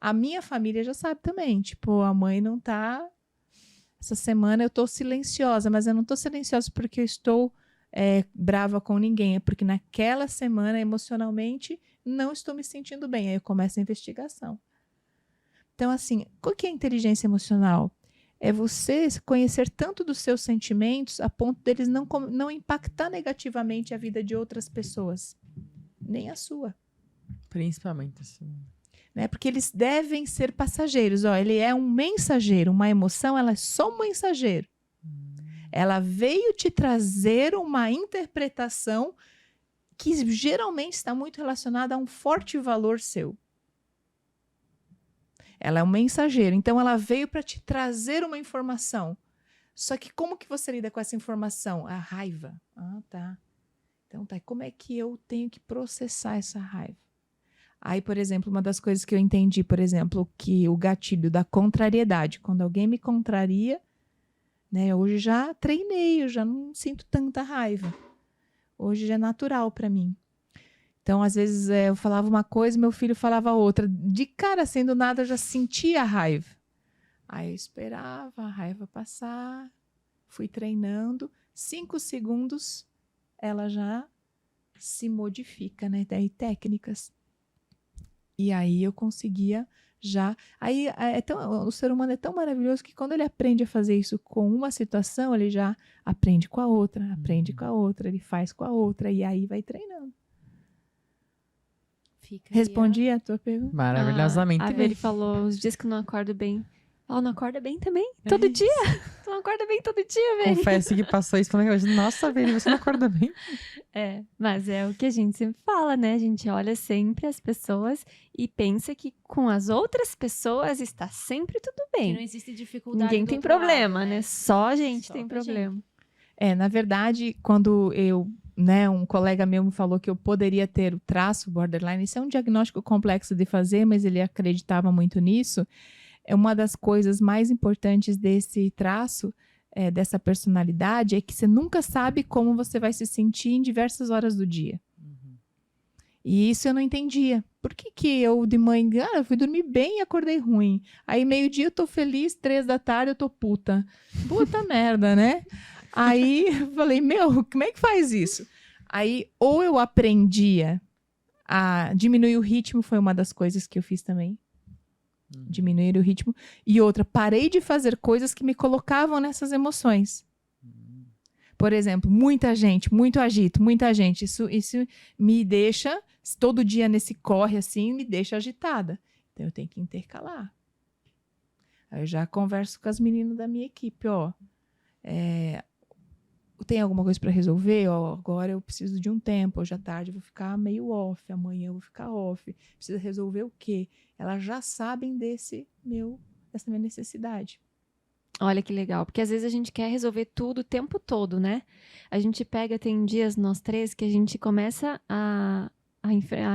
A minha família já sabe também. Tipo, a mãe não tá. Essa semana eu tô silenciosa, mas eu não tô silenciosa porque eu estou brava com ninguém. É porque naquela semana, emocionalmente, não estou me sentindo bem. Aí eu começo a investigação. Então, assim, o que é inteligência emocional? É você conhecer tanto dos seus sentimentos a ponto deles não impactar negativamente a vida de outras pessoas, nem a sua. Principalmente assim. Né? Porque eles devem ser passageiros. Ó, ele é um mensageiro, uma emoção, ela é só um mensageiro. Ela veio te trazer uma interpretação que geralmente está muito relacionada a um forte valor seu. Ela é um mensageiro, então ela veio para te trazer uma informação. Só que como que você lida com essa informação? A raiva. Ah, tá. Então tá, como é que eu tenho que processar essa raiva? Aí, por exemplo, uma das coisas que eu entendi, por exemplo, que o gatilho da contrariedade, quando alguém me contraria, né, hoje já treinei, eu já não sinto tanta raiva. Hoje já é natural para mim. Então, às vezes, eu falava uma coisa, meu filho falava outra. De cara, assim, do nada, eu já sentia a raiva. Aí eu esperava a raiva passar, fui treinando. 5 segundos, ela já se modifica, né? Daí técnicas. E aí eu conseguia já... Aí o ser humano é tão maravilhoso que quando ele aprende a fazer isso com uma situação, ele já aprende com a outra, aprende com a outra, ele faz com a outra, e aí vai treinando. Respondi a tua pergunta? Maravilhosamente. A Veri falou os dias que eu não acordo bem. Ela não acorda bem também? Todo dia? Tu não acorda bem todo dia, Veri? Confesso que passou isso falando que nossa, Veri, você não acorda bem? Mas é o que a gente sempre fala, né? A gente olha sempre as pessoas e pensa que com as outras pessoas está sempre tudo Que bem. não existe dificuldade Ninguém do tem outro problema, lado, né? Só a gente Só tem pra problema. Na verdade, quando um colega meu me falou que eu poderia ter o traço borderline, isso é um diagnóstico complexo de fazer, mas ele acreditava muito nisso. É uma das coisas mais importantes desse traço, dessa personalidade, é que você nunca sabe como você vai se sentir em diversas horas do dia. E isso eu não entendia. Por que eu de manhã, eu fui dormir bem e acordei ruim? Aí meio-dia eu tô feliz, 3 da tarde eu tô puta. Puta merda, né? Aí eu falei, como é que faz isso? Aí ou eu aprendia a diminuir o ritmo, foi uma das coisas que eu fiz também. Diminuir o ritmo. E outra, parei de fazer coisas que me colocavam nessas emoções. Por exemplo, muita gente, muito agito, muita gente. Isso me deixa, todo dia nesse corre assim, me deixa agitada. Então eu tenho que intercalar. Aí eu já converso com as meninas da minha equipe, tem alguma coisa para resolver? Agora eu preciso de um tempo. Hoje à tarde eu vou ficar meio off. Amanhã eu vou ficar off. Precisa resolver o quê? Elas já sabem dessa minha necessidade. Olha que legal, porque às vezes a gente quer resolver tudo o tempo todo, né? A gente tem dias, nós três, que a gente começa a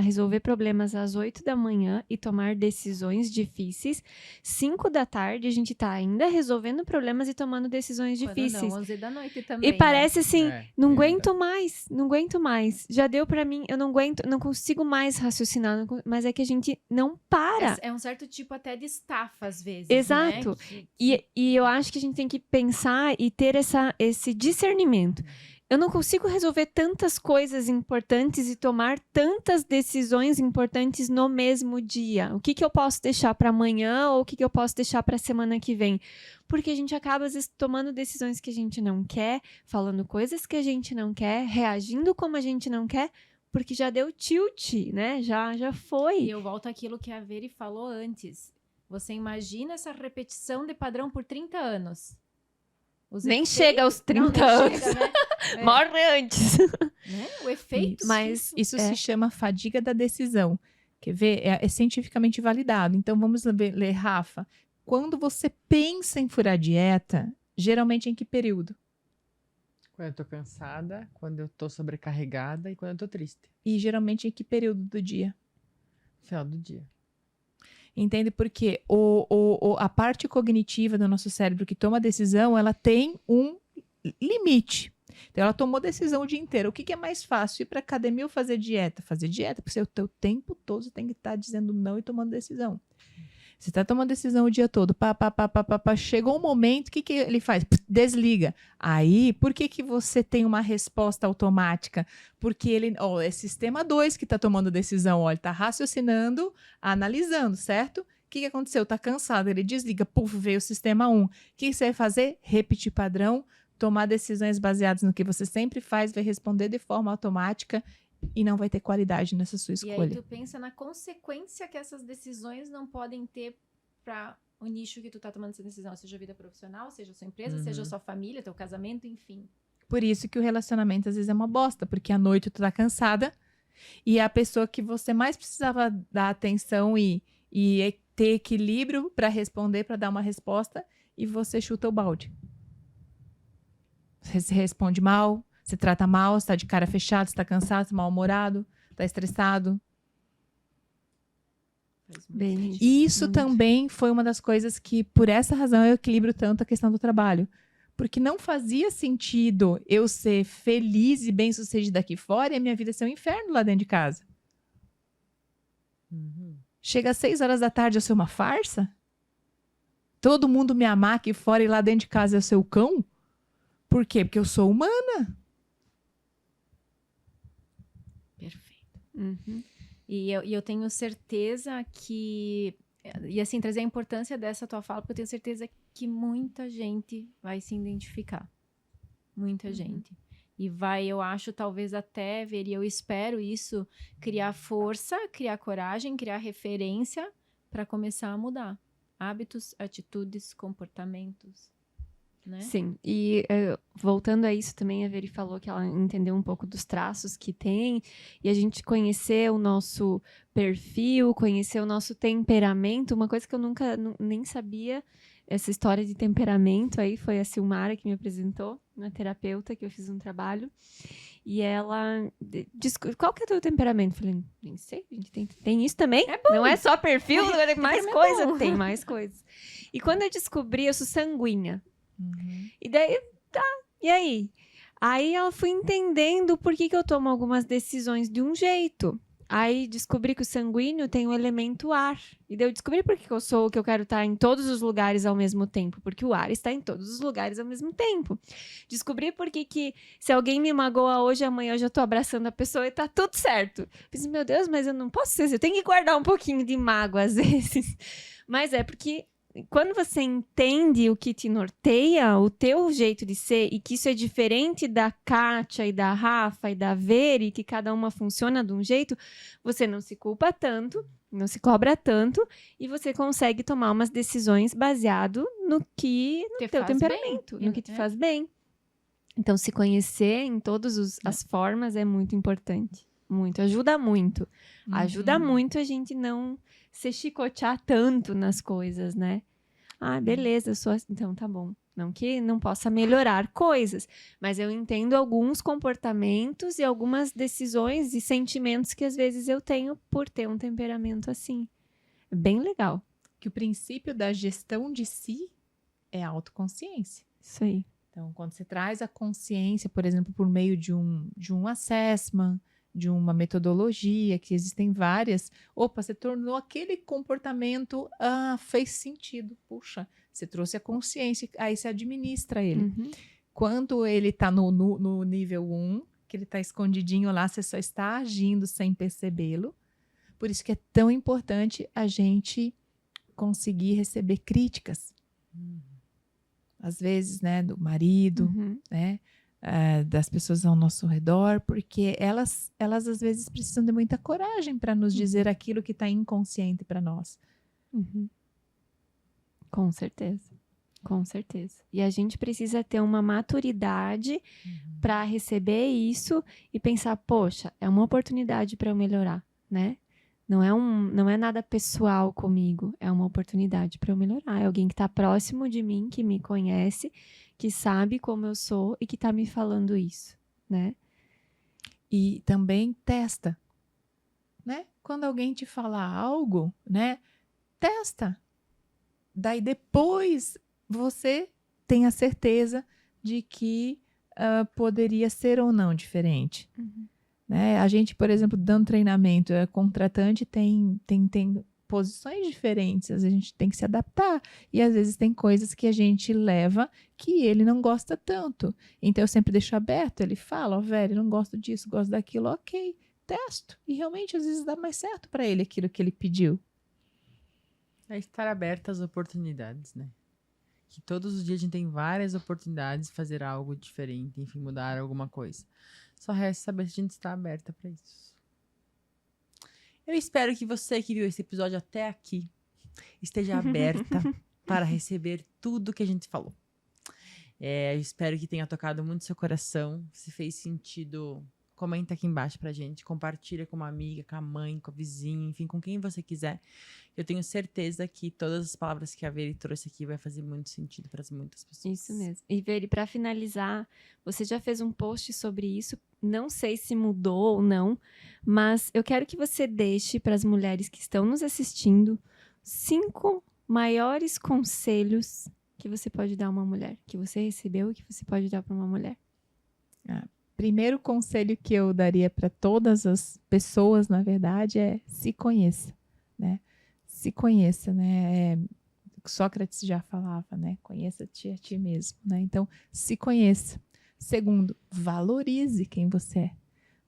resolver problemas às 8 da manhã e tomar decisões difíceis. 5 da tarde, a gente tá ainda resolvendo problemas e tomando decisões difíceis. Não, 11 da noite também. E parece assim, não aguento verdade. mais. Já deu pra mim, eu não aguento, não consigo mais raciocinar, mas é que a gente não para. É um certo tipo até de estafa, às vezes. Exato. Né? E eu acho que a gente tem que pensar e ter esse discernimento. Eu não consigo resolver tantas coisas importantes e tomar tantas decisões importantes no mesmo dia. O que eu posso deixar para amanhã ou o que eu posso deixar para a semana que vem? Porque a gente acaba, às vezes, tomando decisões que a gente não quer, falando coisas que a gente não quer, reagindo como a gente não quer, porque já deu tilt, né? Já foi. E eu volto àquilo que a Veri falou antes. Você imagina essa repetição de padrão por 30 anos. Nem chega aos 30 anos. Chega, né? Morre antes. Né? O efeito. Mas isso se chama fadiga da decisão. Quer ver? É cientificamente validado. Então, vamos ler, Rafa. Quando você pensa em furar dieta, geralmente em que período? Quando eu tô cansada, quando eu tô sobrecarregada e quando eu tô triste. E geralmente em que período do dia? Final do dia. Entende? Porque a parte cognitiva do nosso cérebro que toma decisão, ela tem um limite. Então, ela tomou decisão o dia inteiro. O que é mais fácil? Ir para academia ou fazer dieta? Fazer dieta, porque o teu tempo todo você tem que estar dizendo não e tomando decisão. Você está tomando decisão o dia todo. Chegou um momento, o que ele faz? Desliga. Aí, por que você tem uma resposta automática? Porque ele, é sistema 2 que está tomando decisão. Ele está raciocinando, analisando, certo? O que aconteceu? Está cansado, ele desliga. Veio o sistema 1. O que você vai fazer? Repetir padrão, tomar decisões baseadas no que você sempre faz, vai responder de forma automática e não vai ter qualidade nessa sua escolha. E aí tu pensa na consequência que essas decisões não podem ter para o nicho que tu tá tomando essa decisão, seja a vida profissional, seja a sua empresa, seja a sua família, teu casamento, enfim. Por isso que o relacionamento às vezes é uma bosta, porque à noite tu tá cansada e a pessoa que você mais precisava dar atenção e ter equilíbrio para responder, para dar uma resposta, e você chuta o balde. Você responde mal, você trata mal, você tá de cara fechada, você tá cansado, você tá mal-humorado, tá estressado. Bem, E isso também foi uma das coisas que, por essa razão, eu equilibro tanto a questão do trabalho. Porque não fazia sentido eu ser feliz e bem-sucedida aqui fora e a minha vida ser um inferno lá dentro de casa. Chega às 6 horas da tarde, eu sou uma farsa? Todo mundo me amar aqui fora e lá dentro de casa eu ser o cão? Por quê? Porque eu sou humana. Perfeito. E eu tenho certeza que... E assim, trazer a importância dessa tua fala, porque eu tenho certeza que muita gente vai se identificar. Muita gente. E vai, eu acho, talvez até ver, e eu espero isso, criar força, criar coragem, criar referência para começar a mudar. Hábitos, atitudes, comportamentos. Né? Sim, e voltando a isso também, a Veri falou que ela entendeu um pouco dos traços que tem, e a gente conhecer o nosso perfil, conhecer o nosso temperamento, uma coisa que eu nunca nem sabia, essa história de temperamento aí, foi a Silmara que me apresentou, uma terapeuta, que eu fiz um trabalho, e ela disse, qual que é o teu temperamento? Eu falei, nem sei, a gente tem isso também, não é só perfil, tem mais coisa, tem mais coisas. E quando eu descobri, eu sou sanguínea. E daí, tá, e aí? Aí eu fui entendendo por que eu tomo algumas decisões de um jeito. Aí descobri que o sanguíneo tem o elemento ar. E daí eu descobri por que eu sou o que eu quero estar em todos os lugares ao mesmo tempo. Porque o ar está em todos os lugares ao mesmo tempo. Descobri por que se alguém me magoa hoje, amanhã eu já tô abraçando a pessoa e tá tudo certo. Pensei, meu Deus, mas eu não posso ser assim. Eu tenho que guardar um pouquinho de mágoa às vezes. Mas é porque... Quando você entende o que te norteia, o teu jeito de ser, e que isso é diferente da Kátia e da Rafa e da Veri, que cada uma funciona de um jeito, você não se culpa tanto, não se cobra tanto, e você consegue tomar umas decisões baseado no teu temperamento, no que te faz bem. Então, se conhecer em todas as formas é muito importante. Muito, ajuda muito. Ajuda muito a gente não se chicotear tanto nas coisas, né? Ah, beleza, eu sou assim. Então tá bom. Não que não possa melhorar coisas, mas eu entendo alguns comportamentos e algumas decisões e sentimentos que às vezes eu tenho por ter um temperamento assim. Bem legal. Que o princípio da gestão de si é a autoconsciência. Isso aí. Então, quando você traz a consciência, por exemplo, por meio de um assessment, de uma metodologia, que existem várias. Opa, você tornou aquele comportamento, fez sentido. Puxa, você trouxe a consciência, aí você administra ele. Quando ele está no nível 1, que ele está escondidinho lá, você só está agindo sem percebê-lo. Por isso que é tão importante a gente conseguir receber críticas. Às vezes, né, do marido, né? Das pessoas ao nosso redor, porque elas às vezes precisam de muita coragem para nos dizer aquilo que está inconsciente para nós. Com certeza. Com certeza. E a gente precisa ter uma maturidade para receber isso e pensar, poxa, é uma oportunidade para eu melhorar, né? Não é nada pessoal comigo, é uma oportunidade para eu melhorar. É alguém que está próximo de mim, que me conhece, que sabe como eu sou e que está me falando isso, né? E também testa, né? Quando alguém te fala algo, né? testa. Daí depois você tem a certeza de que poderia ser ou não diferente. Né? A gente, por exemplo, dando treinamento, contratante tem posições diferentes, às vezes a gente tem que se adaptar, e às vezes tem coisas que a gente leva que ele não gosta tanto. Então eu sempre deixo aberto, ele fala, ó, velho, não gosto disso, gosto daquilo, ok, testo. E realmente às vezes dá mais certo para ele aquilo que ele pediu. É estar aberta às oportunidades, né? Que todos os dias a gente tem várias oportunidades de fazer algo diferente, enfim, mudar alguma coisa. Só resta saber se a gente está aberta para isso. Eu espero que você que viu esse episódio até aqui esteja aberta para receber tudo que a gente falou. Eu espero que tenha tocado muito seu coração. Se fez sentido, comenta aqui embaixo pra gente. Compartilha com uma amiga, com a mãe, com a vizinha, enfim, com quem você quiser. Eu tenho certeza que todas as palavras que a Veri trouxe aqui vai fazer muito sentido para muitas pessoas. Isso mesmo. E Veri, para finalizar, você já fez um post sobre isso. Não sei se mudou ou não, mas eu quero que você deixe para as mulheres que estão nos assistindo 5 maiores conselhos que você pode dar a uma mulher, que você recebeu e que você pode dar para uma mulher. Primeiro conselho que eu daria para todas as pessoas, na verdade, é se conheça, né? Se conheça, né? Sócrates já falava, né? Conheça-te a ti mesmo, né? Então, se conheça. Segundo, valorize quem você é,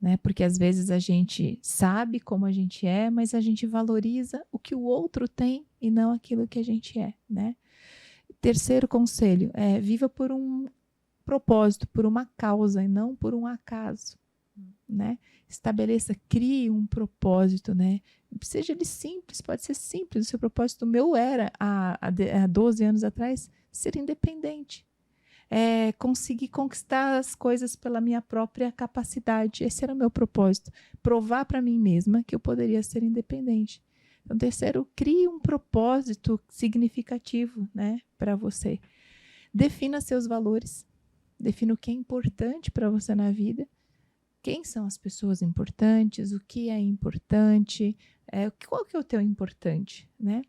né? Porque às vezes a gente sabe como a gente é, mas a gente valoriza o que o outro tem e não aquilo que a gente é, né? Terceiro conselho é viva por um propósito, por uma causa e não por um acaso, né? Estabeleça, crie um propósito, né? Seja ele simples, pode ser simples. O seu propósito meu era, há 12 anos atrás, ser independente. Conseguir conquistar as coisas pela minha própria capacidade. Esse era o meu propósito. Provar para mim mesma que eu poderia ser independente. Então, terceiro, crie um propósito significativo, né, para você. Defina seus valores. Defina o que é importante para você na vida. Quem são as pessoas importantes? O que é importante? Qual que é o teu importante, né?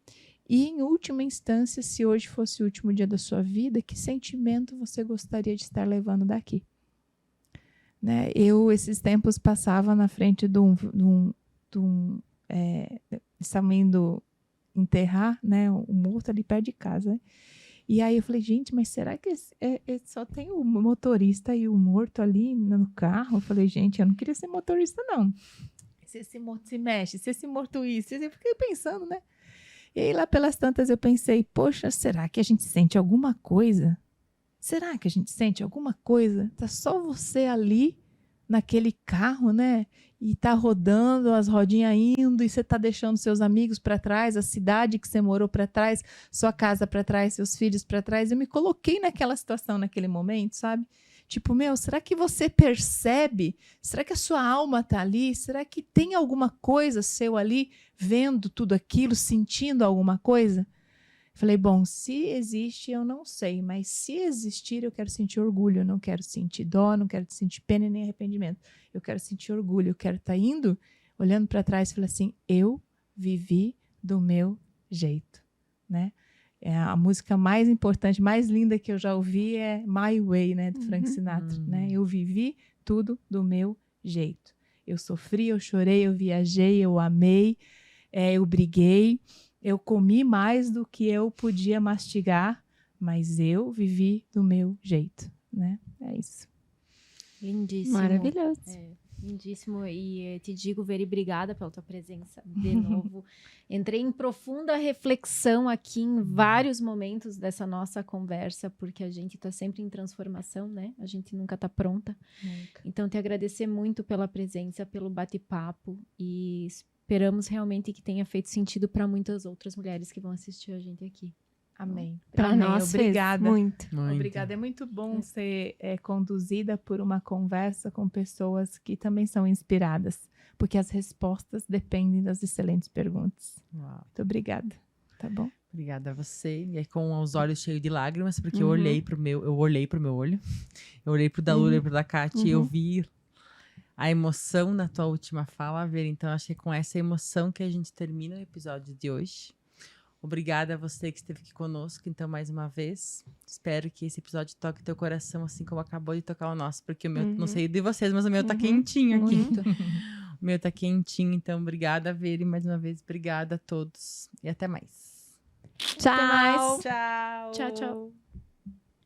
E, em última instância, se hoje fosse o último dia da sua vida, que sentimento você gostaria de estar levando daqui? Né? Eu, esses tempos, passava na frente de um estavam indo enterrar, né, um morto ali perto de casa. Né? E aí eu falei, gente, mas será que só tem o motorista e o morto ali no carro? Eu falei, gente, eu não queria ser motorista, não. Se esse morto se mexe, se esse morto isso, eu fiquei pensando, né? E aí lá pelas tantas eu pensei, poxa, será que a gente sente alguma coisa? Será que a gente sente alguma coisa? Tá só você ali naquele carro, né? E tá rodando, as rodinhas indo, e você tá deixando seus amigos para trás, a cidade que você morou para trás, sua casa para trás, seus filhos para trás. Eu me coloquei naquela situação, naquele momento, sabe? Tipo, será que você percebe? Será que a sua alma tá ali? Será que tem alguma coisa seu ali, vendo tudo aquilo, sentindo alguma coisa? Falei, bom, se existe, eu não sei, mas se existir, eu quero sentir orgulho, eu não quero sentir dó, não quero sentir pena nem arrependimento. Eu quero sentir orgulho, eu quero estar indo, olhando para trás e falar assim, eu vivi do meu jeito, né? A música mais importante, mais linda que eu já ouvi é My Way, né, do Frank Sinatra, né? Eu vivi tudo do meu jeito. Eu sofri, eu chorei, eu viajei, eu amei, eu briguei, eu comi mais do que eu podia mastigar, mas eu vivi do meu jeito, né? É isso. Lindíssimo. Maravilhoso. Lindíssimo. E te digo, Veri, obrigada pela tua presença de novo. Entrei em profunda reflexão aqui em vários momentos dessa nossa conversa, porque a gente está sempre em transformação, né? A gente nunca está pronta. Nunca. Então, te agradecer muito pela presença, pelo bate-papo e esperamos realmente que tenha feito sentido para muitas outras mulheres que vão assistir a gente aqui. Amém. Para Amém. nós, Obrigada. muito. Obrigada. É muito bom ser conduzida por uma conversa com pessoas que também são inspiradas, porque as respostas dependem das excelentes perguntas. Uau. Muito obrigada. Tá bom? Obrigada a você. E aí, com os olhos cheios de lágrimas, porque eu olhei pro meu olho, eu olhei pro da Lula e pro da Kátia e eu vi a emoção na tua última fala, Vera. Então, acho que é com essa emoção que a gente termina o episódio de hoje. Obrigada a você que esteve aqui conosco, então, mais uma vez. Espero que esse episódio toque teu coração, assim como acabou de tocar o nosso, porque o meu, não sei de vocês, mas o meu tá quentinho aqui. Muito. O meu tá quentinho, então, obrigada, Vera, e mais uma vez, obrigada a todos. E até mais. Tchau. Tchau. Tchau, tchau.